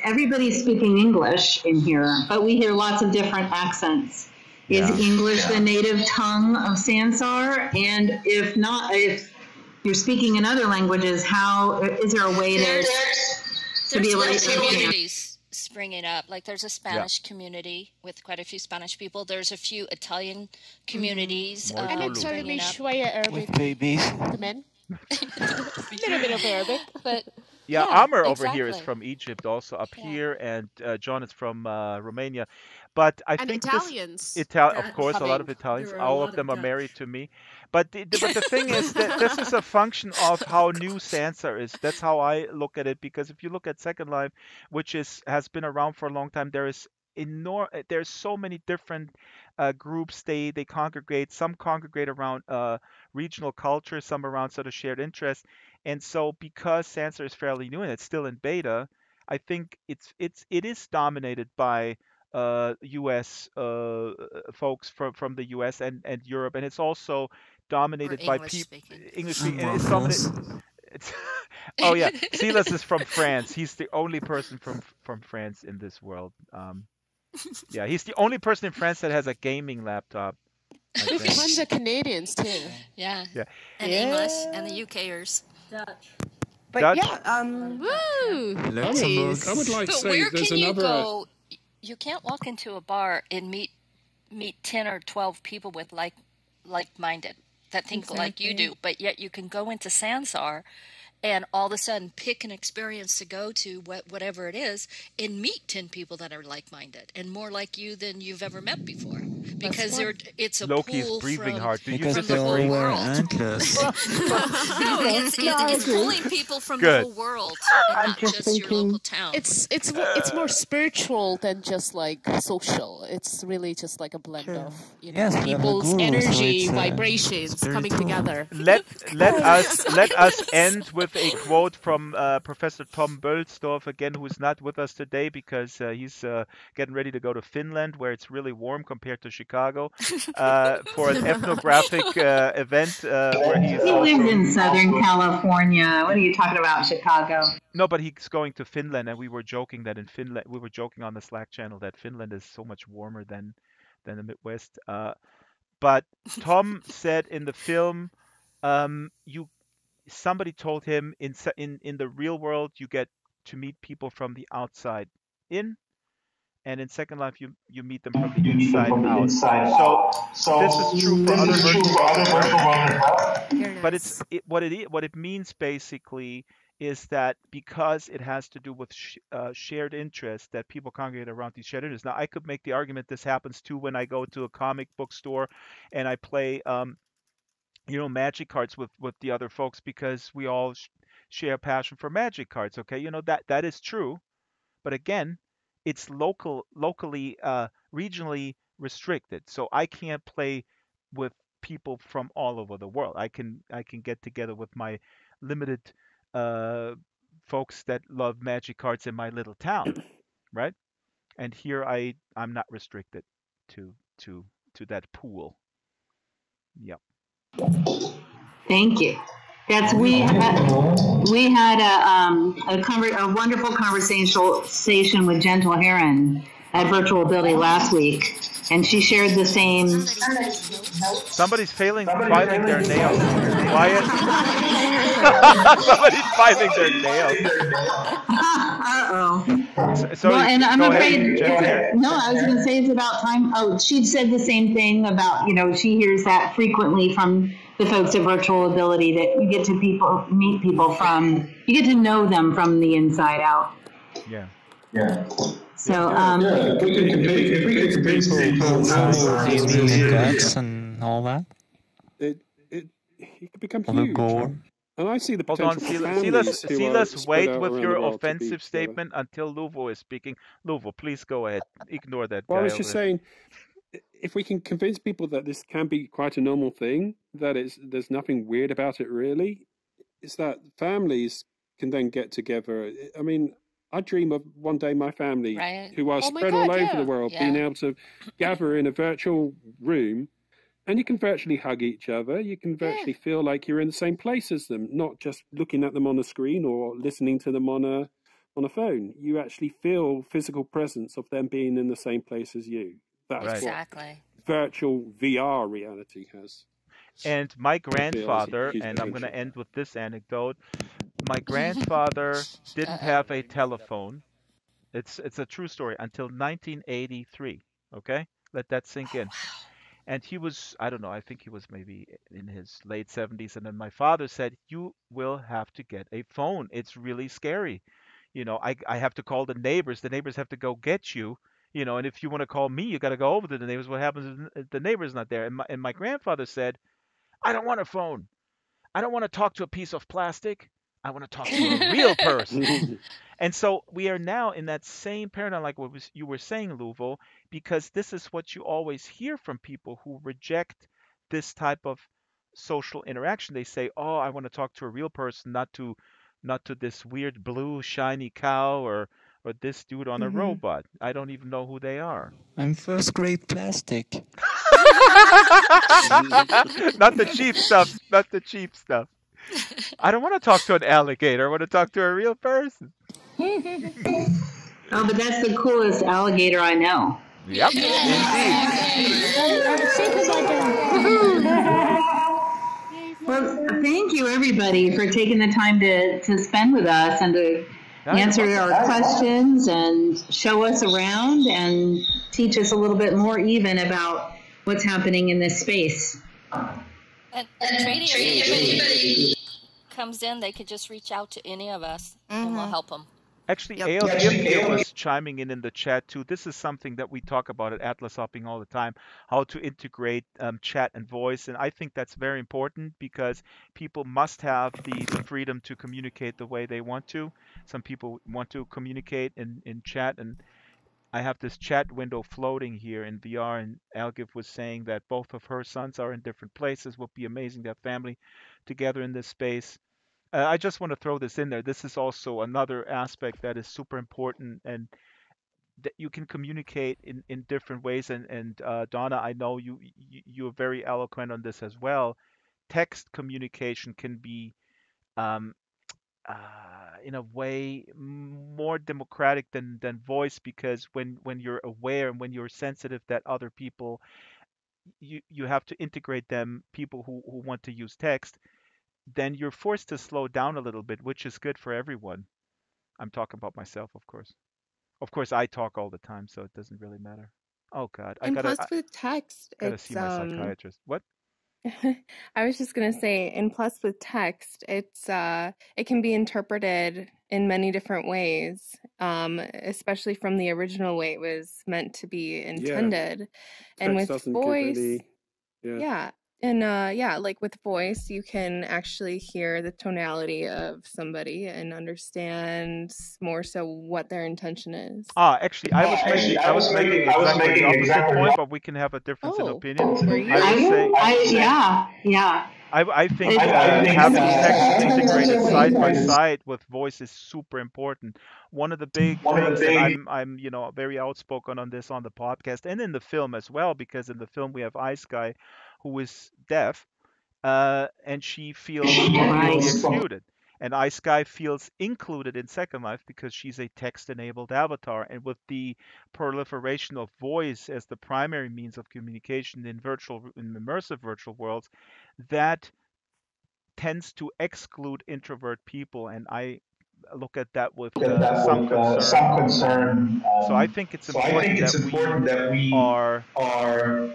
everybody's speaking English in here, but we hear lots of different accents. Is English the native tongue of Sansar? And if not, if you're speaking in other languages, how is there a way to be able to communities springing up? Like there's a Spanish community with quite a few Spanish people. There's a few Italian communities. And it's certainly Shwaya Arabic. Babies. The men. A little bit of Arabic, but Amr over here is from Egypt, also up here, and John is from Romania. But I think Italians. Of course, a lot of Italians. All of them are married to me. But the thing is that this is a function of how new Sansar is. That's how I look at it. Because if you look at Second Life, which has been around for a long time, there's so many different groups. They congregate. Some congregate around regional culture, some around sort of shared interests. And so because Sansar is fairly new and it's still in beta, I think it is dominated by U.S. Folks from the U.S. and Europe, and it's also dominated by people English speaking. Oh yeah, Solas is from France. He's the only person from France in this world. Yeah, he's the only person in France that has a gaming laptop. Tons of Canadians too. Yeah. And English and the UKers. Dutch. But Dutch? woo! I would like to say where there's can you another. go? You can't walk into a bar and meet 10 or 12 people with like-minded that think like you do, but yet you can go into Sansar and all of a sudden pick an experience to go to, whatever it is, and meet 10 people that are like-minded and more like you than you've ever met before. Because it's a Loki's pool breathing from, hard. Because the they whole all wear world. antlers. No, it's pulling people from the whole world, and not just your local town. It's more spiritual than just like social. It's really just like a blend of people's energy, vibrations coming together. Let us end with a quote from Professor Tom Bölsdorf again, who's not with us today because he's getting ready to go to Finland, where it's really warm compared to Chicago, for an ethnographic event where he lives in Southern California. What are you talking about, Chicago? No, but he's going to Finland, and we were joking on the Slack channel that Finland is so much warmer than the Midwest. But Tom said in the film, somebody told him in the real world you get to meet people from the outside in, and in Second Life you meet them from the inside out. So this is true for other virtual worlds. But what it means basically is that because it has to do with shared interests, that people congregate around these shared interests. Now, I could make the argument this happens too when I go to a comic book store and I play magic cards with the other folks, because we all share a passion for magic cards. Okay, that is true, but again, it's locally, regionally restricted. So I can't play with people from all over the world. I can get together with my limited folks that love magic cards in my little town, right? And here I'm not restricted to that pool. Yep. Thank you. We had a wonderful conversation with Gentle Heron at Virtual Ability last week, and she shared the same. Somebody's filing their nails. Quiet. Somebody's filing their nails. So well, and I'm afraid. No, I was going to say it's about time. Oh, she said the same thing about she hears that frequently from the folks at Virtual Ability, that you get to meet people from, you get to know them from the inside out. Yeah. So, if we could convince people and all that. It could become All the huge. gore. And I see the Hold on, potential for families Silas, wait out with around your the world to be offensive together. statement until Luvo is speaking. Luvo, please go ahead. Ignore that Well, guy I was over just there. saying, if we can convince people that this can be quite a normal thing, that there's nothing weird about it really, it's that families can then get together. I mean, I dream of one day my family, Right. who are Oh my spread God, all over yeah. the world, Yeah. being able to gather in a virtual room, and you can virtually hug each other. You can virtually feel like you're in the same place as them, not just looking at them on the screen or listening to them on a phone. You actually feel physical presence of them being in the same place as you. That's Exactly. what virtual VR reality has. And my grandfather, and I'm going to end with this anecdote. My grandfather didn't have a telephone. It's a true story until 1983. Okay, let that sink in. And he was, I don't know, I think he was maybe in his late 70s. And then my father said, "You will have to get a phone. It's really scary. You know, I have to call the neighbors. The neighbors have to go get you. You know, and if you want to call me, you got to go over to the neighbors. What happens if the neighbor's not there?" And my grandfather said, "I don't want a phone. I don't want to talk to a piece of plastic. I want to talk to a real person." And so we are now in that same paradigm, like what you were saying, Luvo, because this is what you always hear from people who reject this type of social interaction. They say, "Oh, I want to talk to a real person, not to this weird blue shiny cow or this dude on a robot. I don't even know who they are." I'm first grade plastic. Not the cheap stuff. Not the cheap stuff. I don't want to talk to an alligator. I want to talk to a real person. Oh, but that's the coolest alligator I know. Yep, Well, thank you everybody for taking the time to spend with us and to answer our questions and show us around and teach us a little bit more even about what's happening in this space. And Trady, if anybody comes in, they could just reach out to any of us and we'll help them. Actually, Ale Gimfield was chiming in the chat too. This is something that we talk about at Atlas Hopping all the time, how to integrate chat and voice. And I think that's very important because people must have the freedom to communicate the way they want to. Some people want to communicate in chat, and I have this chat window floating here in VR, and Algif was saying that both of her sons are in different places. Would be amazing to have family together in this space. I just want to throw this in there. This is also another aspect that is super important, and that you can communicate in different ways. And Donna, I know you're very eloquent on this as well. Text communication can be, in a way, more democratic than voice, because when you're aware and when you're sensitive that other people, you have to integrate them, people who want to use text, then you're forced to slow down a little bit, which is good for everyone. I'm talking about myself, of course. Of course, I talk all the time, so it doesn't really matter. Oh God, And plus with text, gotta see my psychiatrist. What? I was just gonna say, and plus with text, it can be interpreted in many different ways, especially from the original way it was meant to be intended. And with voice, like with voice, you can actually hear the tonality of somebody and understand more so what their intention is. Actually, I was making exactly the opposite point, but we can have a difference in opinion. I think having text integrated side by side with voice is super important. One of the big things, and I'm very outspoken on this on the podcast and in the film as well, because in the film we have Ice Guy, who is deaf, and she feels completely excluded. And Ice Guy feels included in Second Life because she's a text-enabled avatar. And with the proliferation of voice as the primary means of communication in immersive virtual worlds, that tends to exclude introvert people. And I look at that with some concern. So I think it's important that we are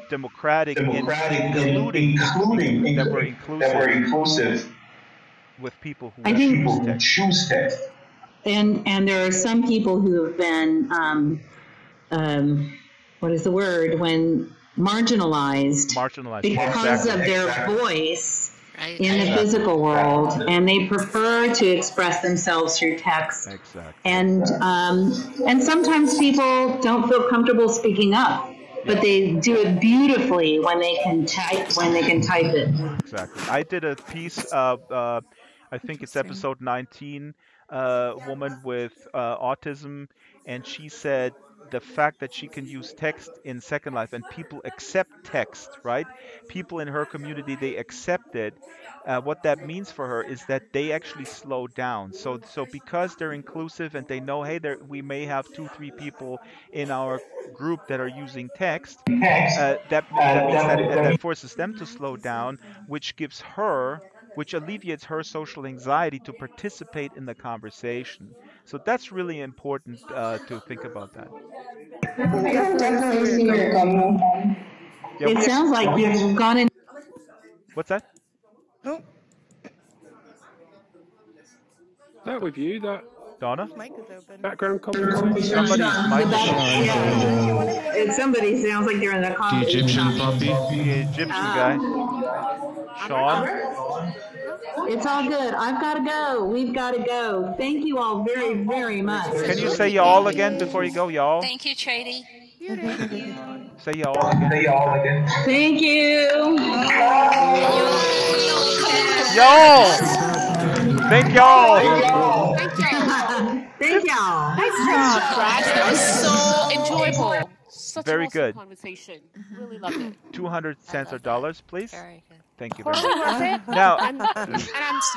democratic in including that we're inclusive with people who choose text. And there are some people who have been what is the word, when marginalized because of their voice, in the physical world, and they prefer to express themselves through text. Exactly. And sometimes people don't feel comfortable speaking up, but they do it beautifully when they can type it. Exactly. I did a piece I think it's episode 19, woman with autism, and she said the fact that she can use text in Second Life and people accept text, right? People in her community, they accept it. What that means for her is that they actually slow down. So because they're inclusive and they know, hey, we may have 2-3 people in our group that are using text, that means that forces them to slow down, which alleviates her social anxiety to participate in the conversation. So that's really important to think about that. Yeah, it sounds like you've gone in. What's that? Is that with you, that Donna? background conversation? Somebody's Somebody sounds like they're in the car. The Egyptian puppy. The Egyptian guy. Sean? It's all good. I've got to go. We've got to go. Thank you all very, very much. Can you say y'all again before you go, y'all? Thank you, Trady. Say y'all again. Thank you. Y'all! Thank y'all! Thank y'all. Nice job, Drax. That was so enjoyable. Such Very an awesome good. conversation. Really loved it. 200 cents or dollars, please. Very good. Thank you very Totally much. worth it. Now, and I'm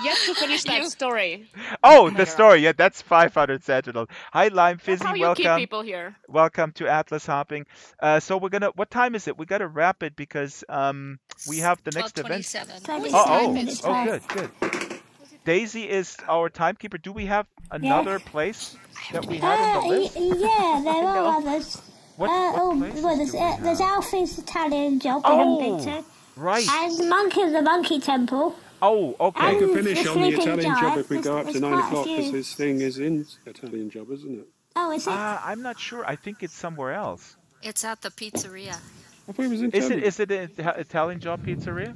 yet to finish that story. Oh, the story. Yeah, that's 500 cents. Hi, Lime Fizzy. That's how you Welcome. keep people here. Welcome to Atlas Hopping. So we're gonna. What time is it? We gotta wrap it because we have the next event. 12:27. Oh, good. Daisy is our timekeeper. Do we have another place that we had on the list? Yeah, there are others. There's Alfie's Italian job we haven't been to. Right. And the Monkey Temple. Oh, okay. We can finish the on the Sleeping Italian job Giant. if we go up to There's 9 quite a o'clock, few. because this thing is in Italian job, isn't it? Oh, is it? I'm not sure. I think it's somewhere else. It's at the pizzeria. I thought it was in Is it an Italian job pizzeria?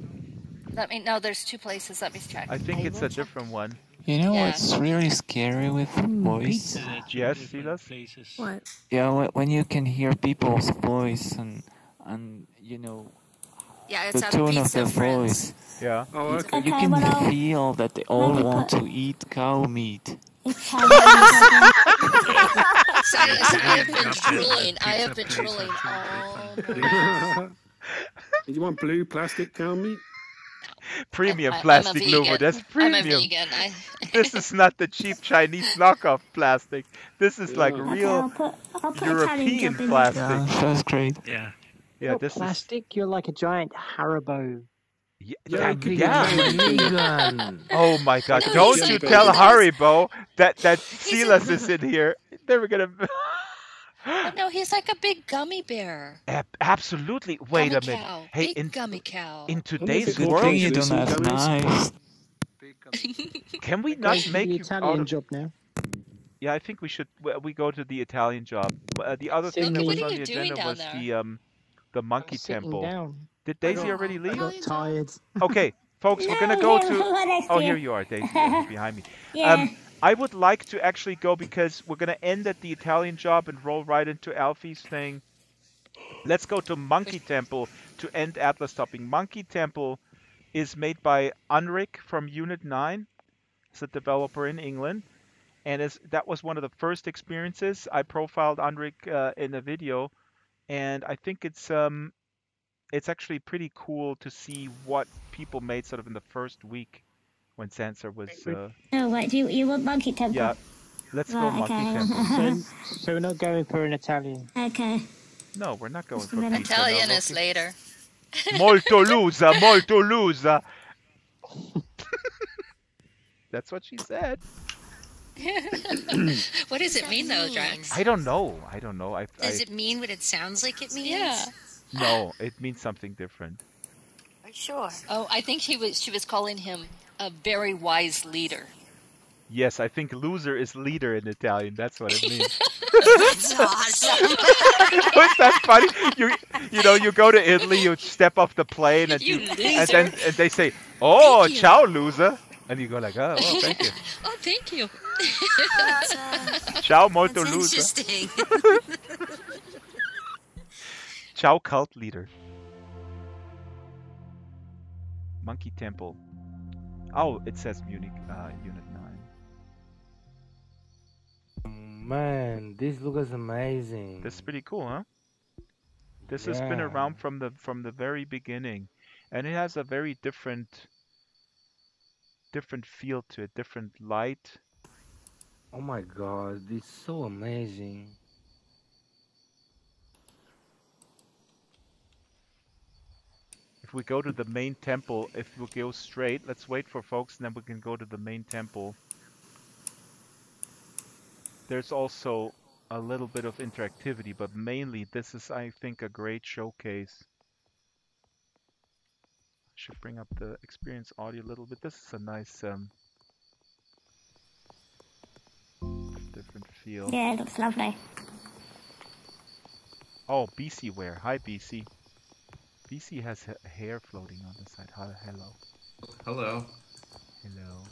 No, there's two places. Let me check. I think it's a different one. You know what's really scary with voice? Yes, Silas? What? Yeah, when you can hear people's voice and you know, yeah, it's the at tone of Pizza their Friends. voice. Yeah. Oh, okay. You can feel that they all want to eat cow meat. Silas, I have been drooling all. Do you want blue plastic cow meat? Premium I'm a plastic, vegan. Lubo. That's I'm premium. a vegan. This is not the cheap Chinese knockoff plastic. This is like real I'll put European Italian job in plastic. Yeah, that's great. Yeah. Yeah, this plastic. You're like a giant Haribo. Yeah. Yeah. Oh my God! Don't you tell Haribo that Silas is in here. They were gonna. Oh, no, he's like a big gummy bear. Absolutely. Wait a Gummy minute. cow. Hey, Big gummy cow. in today's Good world, thing you don't have knives. can we not make the you Italian job now? Yeah, I think we should. We go to the Italian job. The other thing that was on the agenda was the monkey temple. Down. Did Daisy already leave? I got tired. Okay, folks, we're gonna go to. Oh, here you are, Daisy, behind me. Yeah. I would like to actually go because we're gonna end at the Italian job and roll right into Alfie's thing. Let's go to Monkey Temple to end Atlas Topping. Monkey Temple is made by Unric from Unit 9. It's a developer in England. And that was one of the first experiences. I profiled Unric in a video. And I think it's actually pretty cool to see what people made sort of in the first week when Sansar was... Oh, wait, do you want Monkey Temple? Yeah, let's go Monkey Temple. So we're not going for an Italian? Okay. No, we're not going for pizza. Italian no, is later. Molto lusa, molto lusa. That's what she said. What does it mean, though, Drax? I don't know. Does it mean what it sounds like it means? Yeah. No, it means something different. Are you sure? Oh, I think she was calling him a very wise leader. Yes, I think loser is leader in Italian. That's what it means. That's awesome. Isn't that funny? You go to Italy, you step off the plane, and You and loser. they say, "Oh, Thank you. ciao, loser," and you go like, "Oh, thank you." Oh, thank you. Ciao, molto That's loser. interesting. Ciao, cult leader. Monkey Temple. Oh, it says Munich, Unit 9. Man, this looks amazing. This is pretty cool, huh? This has been around from the very beginning, and it has a very different feel to it, different light. Oh my god, this is so amazing. If we go to the main temple, if we go straight, let's wait for folks, and then we can go to the main temple. There's also a little bit of interactivity, but mainly this is, I think, a great showcase. I should bring up the experience audio a little bit. This is a nice different feel. Yeah, it looks lovely. Oh, BC wear. Hi, BC. BC has hair floating on the side. Hello. Hello. Hello.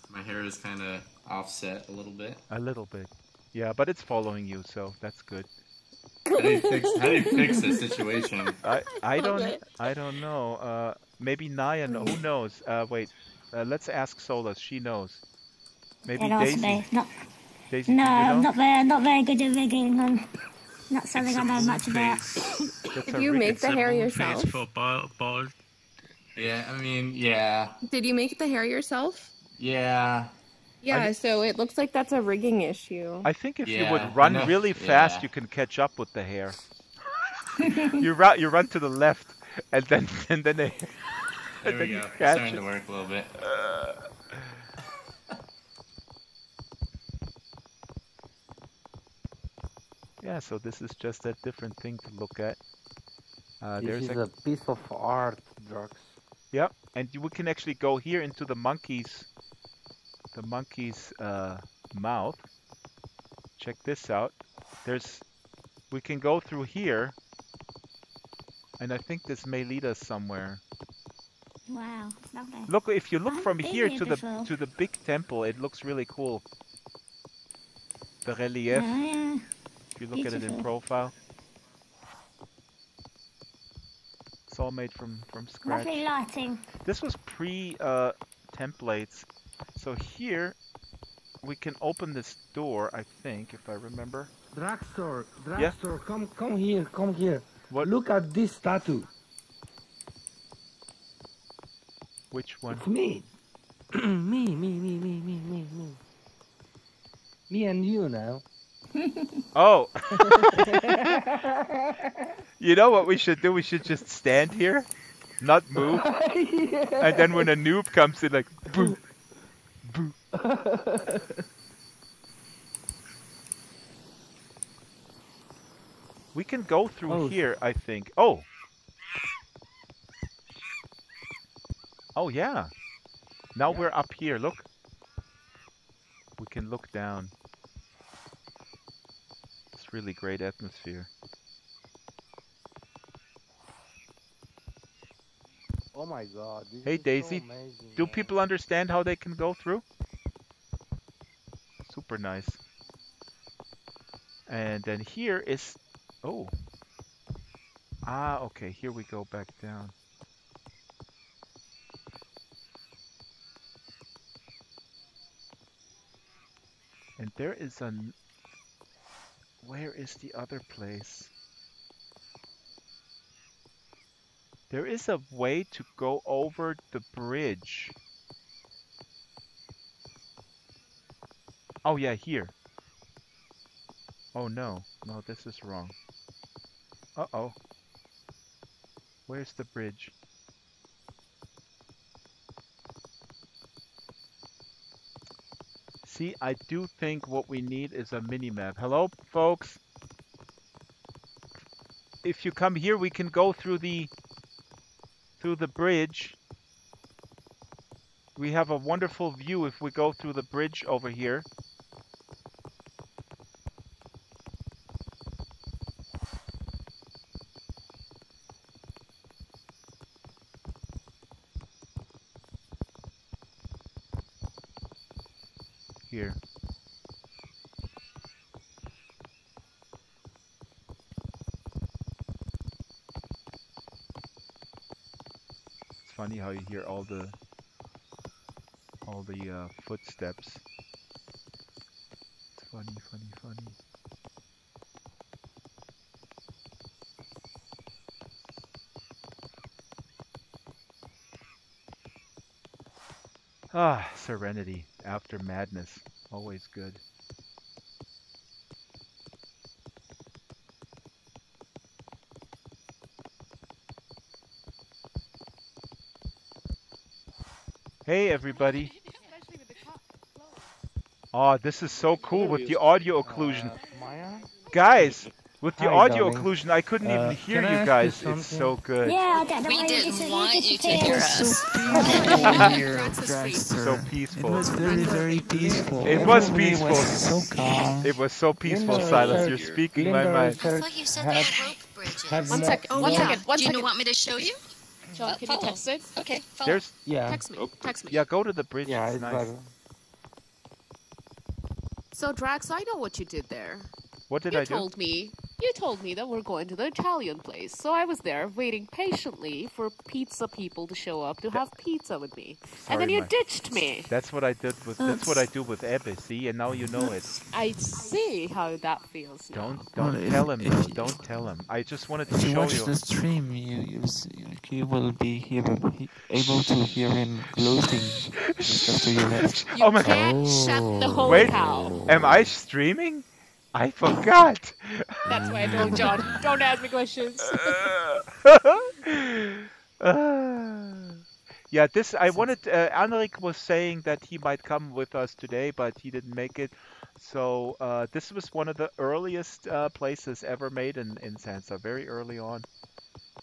My hair is kind of offset a little bit. A little bit. Yeah, but it's following you, so that's good. How do you fix this situation? I don't know. Maybe Naya, who knows? Wait. Let's ask Solas. She knows. Maybe Daisy. Daisy, No, do you know? I'm not very good at rigging. Not something I know much about. Did you make the hair yourself? Yeah, I mean, yeah. Did you make the hair yourself? Yeah. Yeah, so it looks like that's a rigging issue. I think if you would run really fast, you can catch up with the hair. you run to the left, and then There we go. It's starting to work a little bit. Yeah, so this is just a different thing to look at. This is a piece of art, Drax. Yep, and we can actually go here into the monkey's mouth. Check this out. We can go through here, and I think this may lead us somewhere. Wow, lovely. Look, if you look from here to before. the big temple, it looks really cool. The relief. Oh, yeah. If you look at it in Beautiful. profile. It's all made from scratch. Lovely lighting. This was templates. So here we can open this door, I think, if I remember. Draxtor, Yeah? come here. What? Look at this statue. Which one? It's me. me. Me and you now. Oh! You know what we should do? We should just stand here, not move, Yeah. and then when a noob comes in, like, boo, boo. We can go through here, I think. Oh! Oh, yeah. Now we're up here, look. We can look down. It's really great atmosphere. Oh my god. This Hey is Daisy, so amazing, do man. people understand how they can go through? Super nice. And then here is... Oh. Ah, okay, here we go back down. And there is an... Where is the other place? There is a way to go over the bridge. Oh yeah, here. Oh no, no, this is wrong. Uh-oh. Where's the bridge? See, I do think what we need is a mini-map. Hello, folks? If you come here, we can go through the bridge. We have a wonderful view if we go through the bridge over here. Here. It's funny how you hear all the footsteps. It's funny. Ah, serenity after madness. Always good. Hey everybody. Oh, this is so cool with the audio occlusion. Guys, with the audio occlusion, I couldn't even hear you guys. It's so good. Yeah, I don't know We why didn't want you to hear us. So peaceful. It was very, very peaceful. It was Everybody peaceful. was so calm. It was so peaceful, Silas. You're speaking my mind. I thought you said there were rope bridges. One second. Do you want me to show you? John, can you text it? Okay, follow. There's Text me. Text me. Yeah, go to the bridge. Yeah, it's nice. So, Drax, I know what you did there. What did I do? You told me that we're going to the Italian place. So I was there waiting patiently for pizza people to show up to have pizza with me. And then you ditched me. That's what I did with. That's what I do with Ebbe. See, and now you know it. I see how that feels now. Don't tell him. Though. Don't tell him. I just wanted to If show you you. watch the stream, you will be able to hear him gloating just after you left. Oh my Can't shut the whole Wait, cow. am I streaming? I forgot. That's why I told John, don't ask me questions. Yeah, this I wanted. Anrik was saying that he might come with us today, but he didn't make it. So this was one of the earliest places ever made in Sansa, very early on,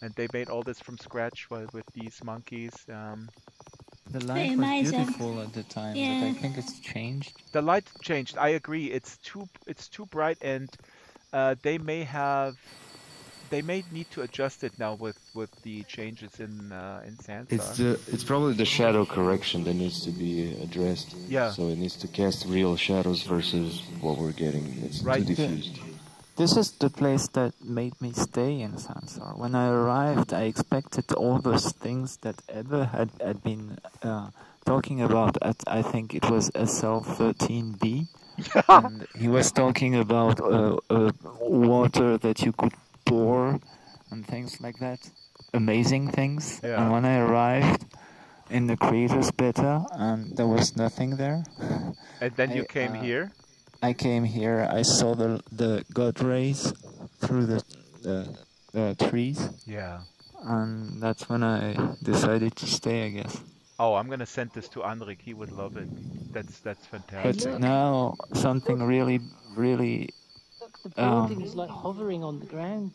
and they made all this from scratch with these monkeys. The light was beautiful at the time, but I think it's changed. The light changed. I agree. It's too bright, and they may need to adjust it now with the changes in Sansa. It's probably the shadow correction that needs to be addressed. Yeah. So it needs to cast real shadows versus what we're getting. It's too diffused. This is the place that made me stay in Sansar. When I arrived, I expected all those things that Ebbe had been talking about at, I think it was SL13B. And he was talking about water that you could pour and things like that. Amazing things. Yeah. And when I arrived in the Creators Beta, and there was nothing there. And then you came here? I came here, I saw the God rays through the trees. Yeah. And that's when I decided to stay, I guess. Oh, I'm gonna send this to Anrik. He would love it. That's fantastic. But now something really Look, the building is like hovering on the ground.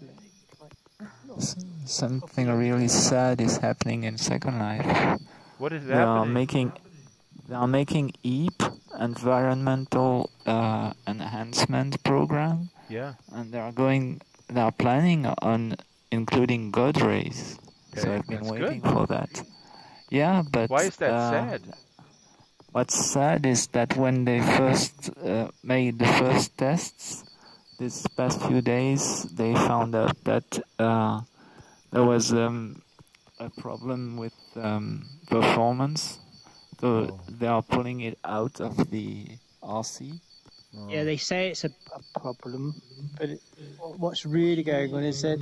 something really sad is happening in Second Life. What is They are happening? making EEP, environmental enhancement program. Yeah. And they are planning on including God rays. Okay, So I've been that's waiting good. for that. Yeah, but Why is that sad? What's sad is that when they first made the first tests, this past few days, they found out that there was a problem with performance. So they are pulling it out of the RC. Yeah, they say it's a problem, but what's really going on is that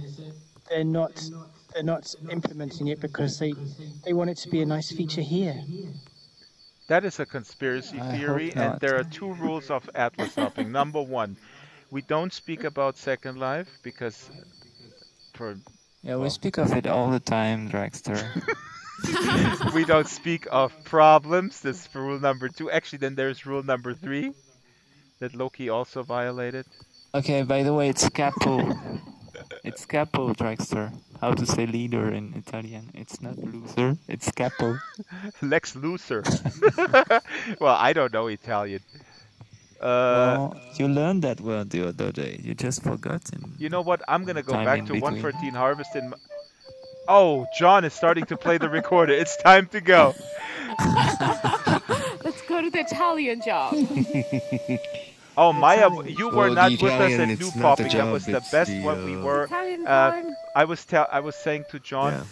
they're not implementing it because they want it to be a nice feature here. That is a conspiracy theory, hope and not. there are two rules of Atlas hopping. Number one, we don't speak about Second Life because We speak of it all the time, Draxtor. we don't speak of problems. That's rule number two. Actually, then there's rule number three that Loki also violated. Okay, by the way, it's Capo. It's Capo, Draxtor. how to say leader in Italian. It's not loser, it's capo. Lex Luthor. Well, I don't know Italian. Well, you learned that word the other day. You just forgotten. You know what? I'm gonna go Time back in to between. 114 Harvest in. Oh, John is starting to play the recorder. It's time to go. Let's go to the Italian job. Oh, Maya, you were Oh, not the with us Italian, at New it's not the Popping. That job, was the it's best the, one we were. Italian time. I was saying to John,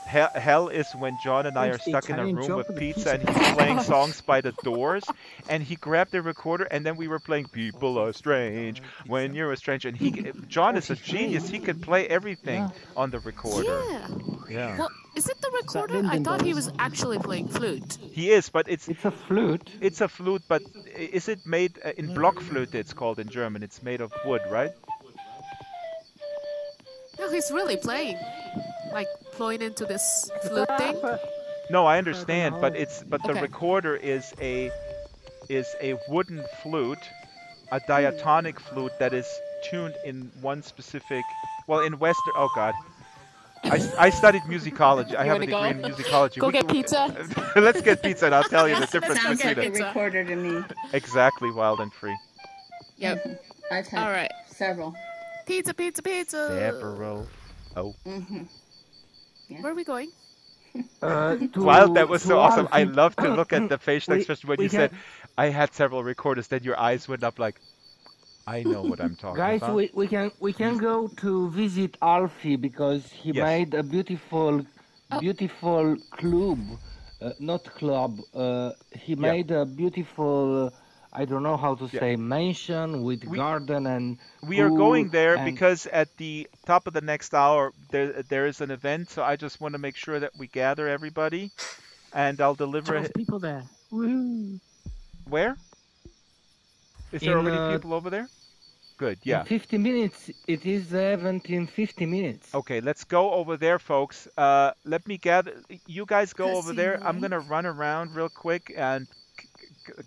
hell is when John and I are It's the stuck in a Italian room job with with the pizza and pizza. he's playing songs by the Doors, and he grabbed the recorder and then we were playing "People Are Strange When You're a Stranger." And John is a genius. He could play everything on the recorder. Yeah. Well, is it the recorder? I thought he was actually playing flute. He is, but it's a flute. It's a flute, but is it made in Blockflöte? It's called in German. It's made of wood, right? No, he's really playing. Like blowing into this flute thing. No, I understand, but the Okay. recorder is a wooden flute, a diatonic flute that is tuned in one specific. Well, in Western. Oh God. I studied musicology. I You have a wanna degree go? in musicology. Go get pizza. Let's get pizza, and I'll tell you the difference Sounds like between a it. recorder to me. Exactly, wild and free. Yep. I've had All right. several. Pizza, pizza, pizza. Devereaux. Oh. Where are we going? Wild, that was so awesome. I Alfie. love to look at the facial We- expression when we you said, I had several recorders, then your eyes went up like, I know what I'm talking Guys, about. we can go to visit Alfie because he Yes. made a beautiful club, not club. He made a beautiful, I don't know how to say, mansion with garden and. We are pool going there and- because at the top of the next hour there is an event, so I just want to make sure that we gather everybody, and I'll deliver There's it. people there. Woo. Where? Is there In, already people over there? Good, yeah. In 50 minutes, it is the event in 50 minutes. Okay, let's go over there, folks. Let me gather. You guys go over there. I'm gonna run around real quick and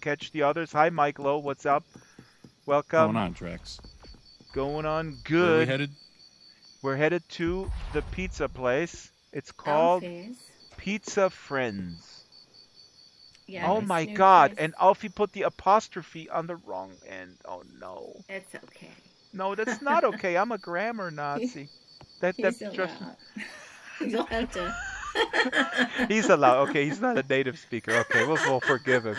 catch the others. Hi, Mike Lowe. What's up? Welcome. Going on, Drex? Going on Where are we good. headed? We're headed to the pizza place. It's called Alfie's. Pizza Friends. Yeah, Oh this my new God! place. And Alfie put the apostrophe on the wrong end. Oh no. It's okay. No, that's not okay. I'm a grammar Nazi. That He's just allowed. You'll have to. he's allowed. Okay, he's not a native speaker. Okay, we'll forgive him.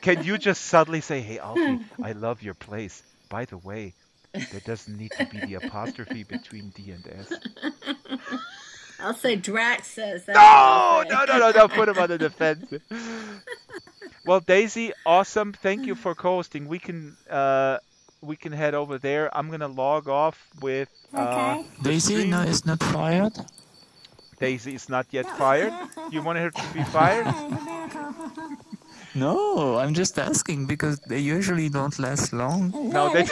Can you just subtly say, "Hey, Alfie, I love your place. By the way, there doesn't need to be the apostrophe between D and S." I'll say Drax says that. No, put him on the defensive. Well, Daisy, awesome. Thank you for co-hosting. We can head over there. I'm gonna log off with the Daisy stream. no, is not fired. Daisy is not yet fired. You want her to be fired? No, I'm just asking because they usually don't last long. No, they.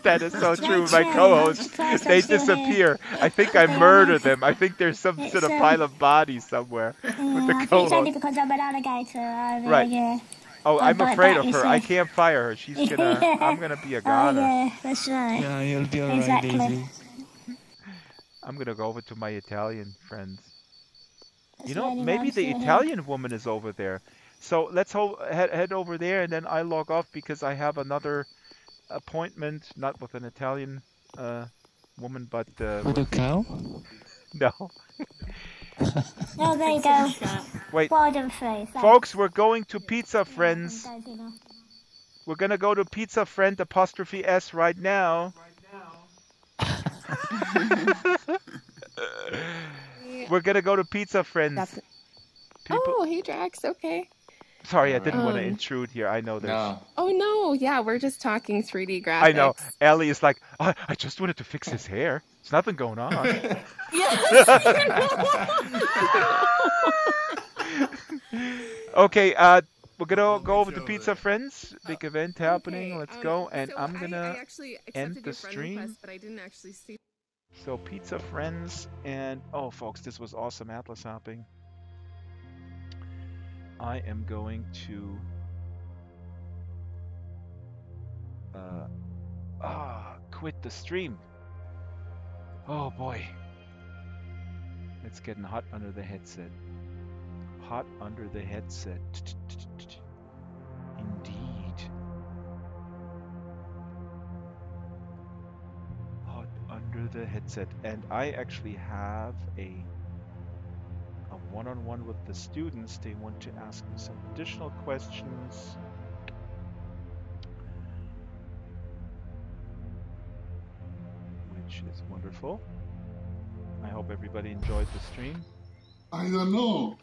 That is so true. My co-hosts, they disappear. I think I murder them. I think there's some sort of pile of bodies somewhere with the It's only co-host. because I'm an alligator. Right. Yeah. Oh, I'm bite afraid back, of you her. I see. can't fire her. She's gonna. I'm gonna be a goner. yeah, that's right. Yeah, you'll be alright, Exactly. Daisy. I'm gonna go over to my Italian friends. You That's know, really maybe nice the to hear. Italian woman is over there. So let's head over there, and then I log off because I have another appointment, not with an Italian woman, but With a cow? No. Oh, there you go. Wait, Well done, Faith. folks, we're going to Pizza Friends. We're gonna go to Pizza Friend apostrophe S right now. We're gonna go to Pizza Friends. Oh, hey Drax. Okay. Sorry, I didn't want to intrude here. I know there's. No. Oh no, yeah, we're just talking 3D graphics. I know. Ellie is like, oh, I just wanted to fix his hair. There's nothing going on. Okay, we're gonna go over to Pizza Friends. Big event happening. Let's go, and so I'm gonna I actually end accepted the your friend stream. request, but I didn't actually see. So Pizza Friends, and oh, folks, this was awesome Atlas hopping. I am going to quit the stream. Oh boy. It's getting hot under the headset. Hot under the headset. Indeed. Hot under the headset. And I actually have a one-on-one with the students. They want to ask me some additional questions. Which is wonderful. I hope everybody enjoyed the stream. I don't know.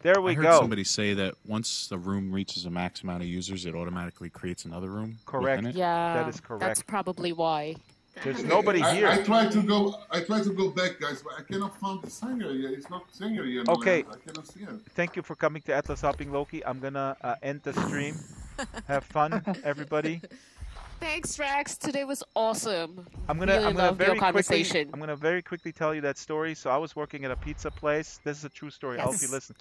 There we I heard go. somebody say that once the room reaches a max amount of users, it automatically creates another room. Correct. Within it. Yeah, that is correct. That's probably why. There's nobody here. I tried to go back, guys, but I cannot find the singer yet. It's not singer yet. Okay. I cannot see it. Thank you for coming to Atlas Hopping, Loki. I'm gonna end the stream. Have fun, everybody. Thanks, Drax. Today was awesome. I'm gonna very quickly tell you that story. So I was working at a pizza place. This is a true story. I hope you listen.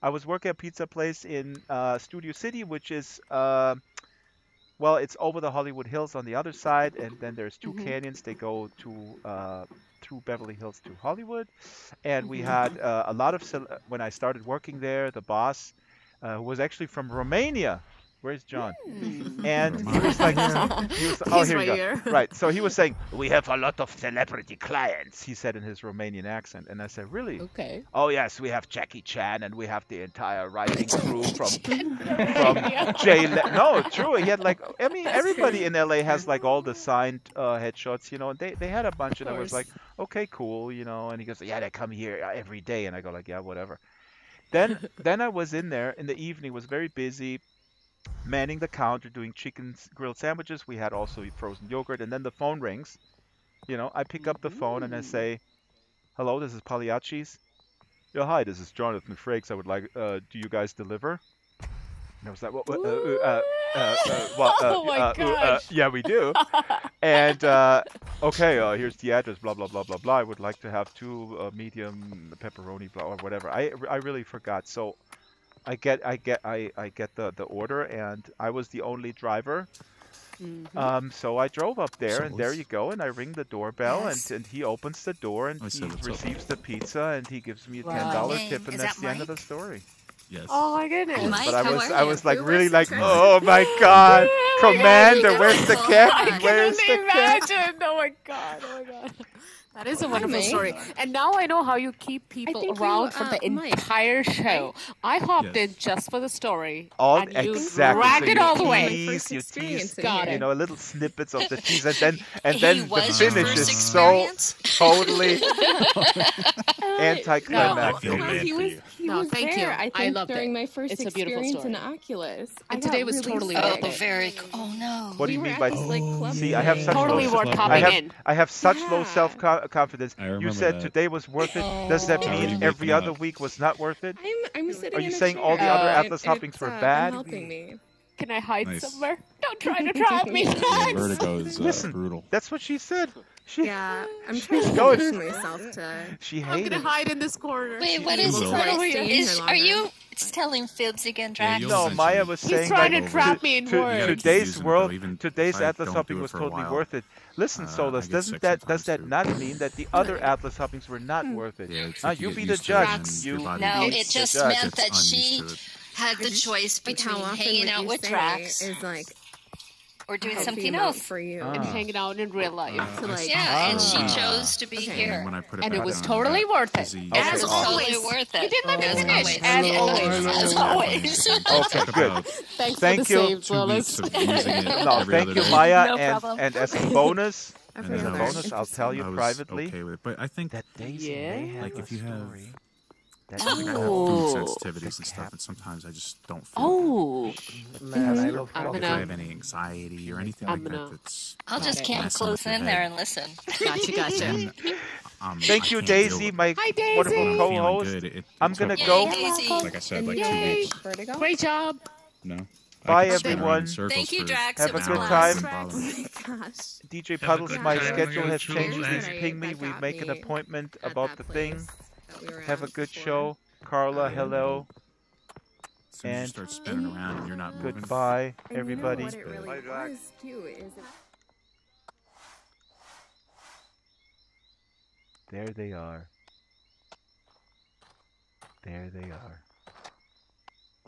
I was working at a pizza place in Studio City, which is well, it's over the Hollywood Hills on the other side, and then there's two canyons. They go to through Beverly Hills to Hollywood, and we had a lot of when I started working there, the boss who was actually from Romania. Where's John? And he was like, oh, here you go. Right. So he was saying, we have a lot of celebrity clients, he said in his Romanian accent. And I said, really? Okay. Oh, yes, we have Jackie Chan and we have the entire writing crew from Jay. No, true. He had like, I mean, everybody in LA has like all the signed headshots, you know, and they had a bunch. And I was like, okay, cool, you know. And he goes, yeah, they come here every day. And I go like, yeah, whatever. Then I was in there in the evening, was very busy, manning the counter, doing chicken grilled sandwiches. We had also frozen yogurt, and then the phone rings. You know, I pick up the phone and I say, "Hello, this is Pagliacci's." Yeah, hi, this is Jonathan Frakes. I would like, do you guys deliver? And I was like, yeah, we do. And okay, here's the address. Blah blah blah blah blah. I would like to have 2 medium pepperoni, blah or whatever. I really forgot. So I get the order, and I was the only driver. So I drove up there, and there you go, and I ring the doorbell, and he opens the door, and he receives the pizza, and he gives me a $10 tip, and that's the end of the story. Yes. Oh my goodness. But I was like really like, oh my God, Commander, where's the captain? Where's the captain? Oh my God. That is a wonderful story. And now I know how you keep people around for the entire show. I hopped in just for the story. And you dragged it all the way. You tease, you know, little snippets of the tease, and then the finish is so totally anticlimactic. He was thank there, you. I think, loved during it. my first It's a beautiful experience story. in Oculus. And today was totally worth it. Oh no. What do you mean by like see? I have such totally low, worth popping in. I have such low self-confidence. You said that. today was worth it. Does that mean every other week was not worth it? I'm sitting Are you in a saying chair. all the other Atlas hoppings were bad? Helping me. Can I hide Nice. somewhere? Don't try to trap me. Yeah, Vertigo is Listen, brutal. that's what she said. Yeah, I'm trying to Go condition myself to. She I'm hated gonna hide in this corner. Wait, what is are you telling fibs again, Drax? No, Maya was saying He's trying like, to trap me in words. today's world, today's if I Atlas don't hopping do it was for a totally while, worth it. Listen, Solas, does that not mean that the other Atlas hoppings were not worth it? You be the judge. No, it just meant that she had the choice between hanging out with Drax is like or doing something else for you and hanging out in real life. and she chose to be here. When I put it And it back was on, totally worth it. It As was always. totally worth it. You didn't let me As finish. always. As always. Okay, good. Thanks Thank for the you. save, Solas. No, thank you, Maya, No problem. and as a bonus, Every And other. bonus, I'll tell you I was privately okay with it, but I think that Daisy Yeah. may have like if you have story. That like I have Oh. food sensitivities and stuff, and sometimes I just don't feel Oh. Man, I love I'm good. If gonna- I have any anxiety or anything I'm like gonna- that, that's I'll just camp messing close with your in there head. and listen. Gotcha. And, Thank you, I can't deal Daisy, with my Hi, Daisy. wonderful feeling co-host. good. I'm it gonna took, go. Daisy. like I said, like 2 Yay. weeks. Vertigo. Great job. No. Bye, I could spin around in everyone. circles Thank you, for Drax. Have It a was good a time. blast. Oh my gosh. DJ Puddles, my good schedule time. has changed. Cheers. Please ping me. We make an appointment At about that the place thing. that we were Have a at good before. show. Carla, hello. As soon as you And start spinning around and you're not moving. goodbye, And everybody. You know what it really was too is There they are. There they are.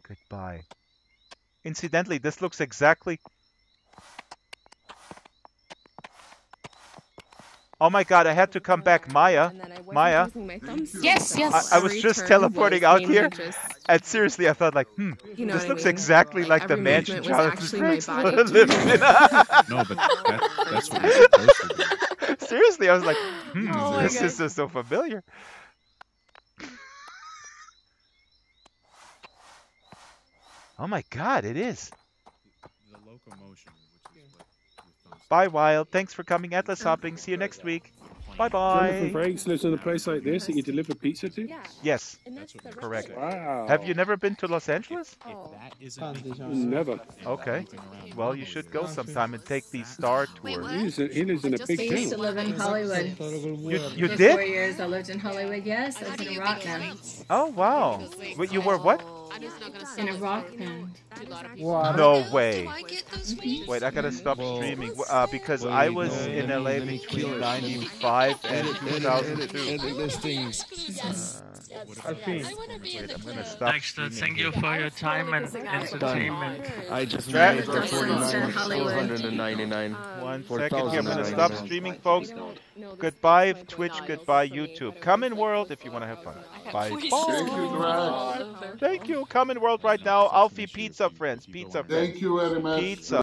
Goodbye. Incidentally, this looks exactly... Oh my god, I had to come back. Maya. Maya. Yes, yes. I was just teleporting out here. And seriously, I thought like, this looks exactly like the mansion Jonathan Frakes lives in. No, but that's what you're supposed to do. Seriously, I was like, this is just so familiar. Oh my god, it is. The locomotion, which is what Bye, Wild. Thanks for coming Atlas hopping. See you next week. Bye-bye. Jonathan Frakes lives in a place like this that you deliver pizza to? Yes, correct. Wow. Have you never been to Los Angeles? Never. Okay. Well, you should go sometime and take these star tours. He lives in a big I used to town. live in Hollywood. You For did? 4 years I lived in Hollywood, yes. I was in a rock band. Oh, wow. Wait, you were what? In a rock band. No way. Wait, I gotta stop streaming because I was in LA between 95 and 2002. Wait, I'm gonna stop Draxtor, thank you for your time and entertainment. I just made the 499. 1 second here, I'm gonna stop streaming, folks. Goodbye Twitch, goodbye YouTube. Come in world if you want to have fun. Bye. Thank you, Greg. Thank you. Come in world right now. Alfie, pizza friends. Pizza friends. Thank you very much. Pizza.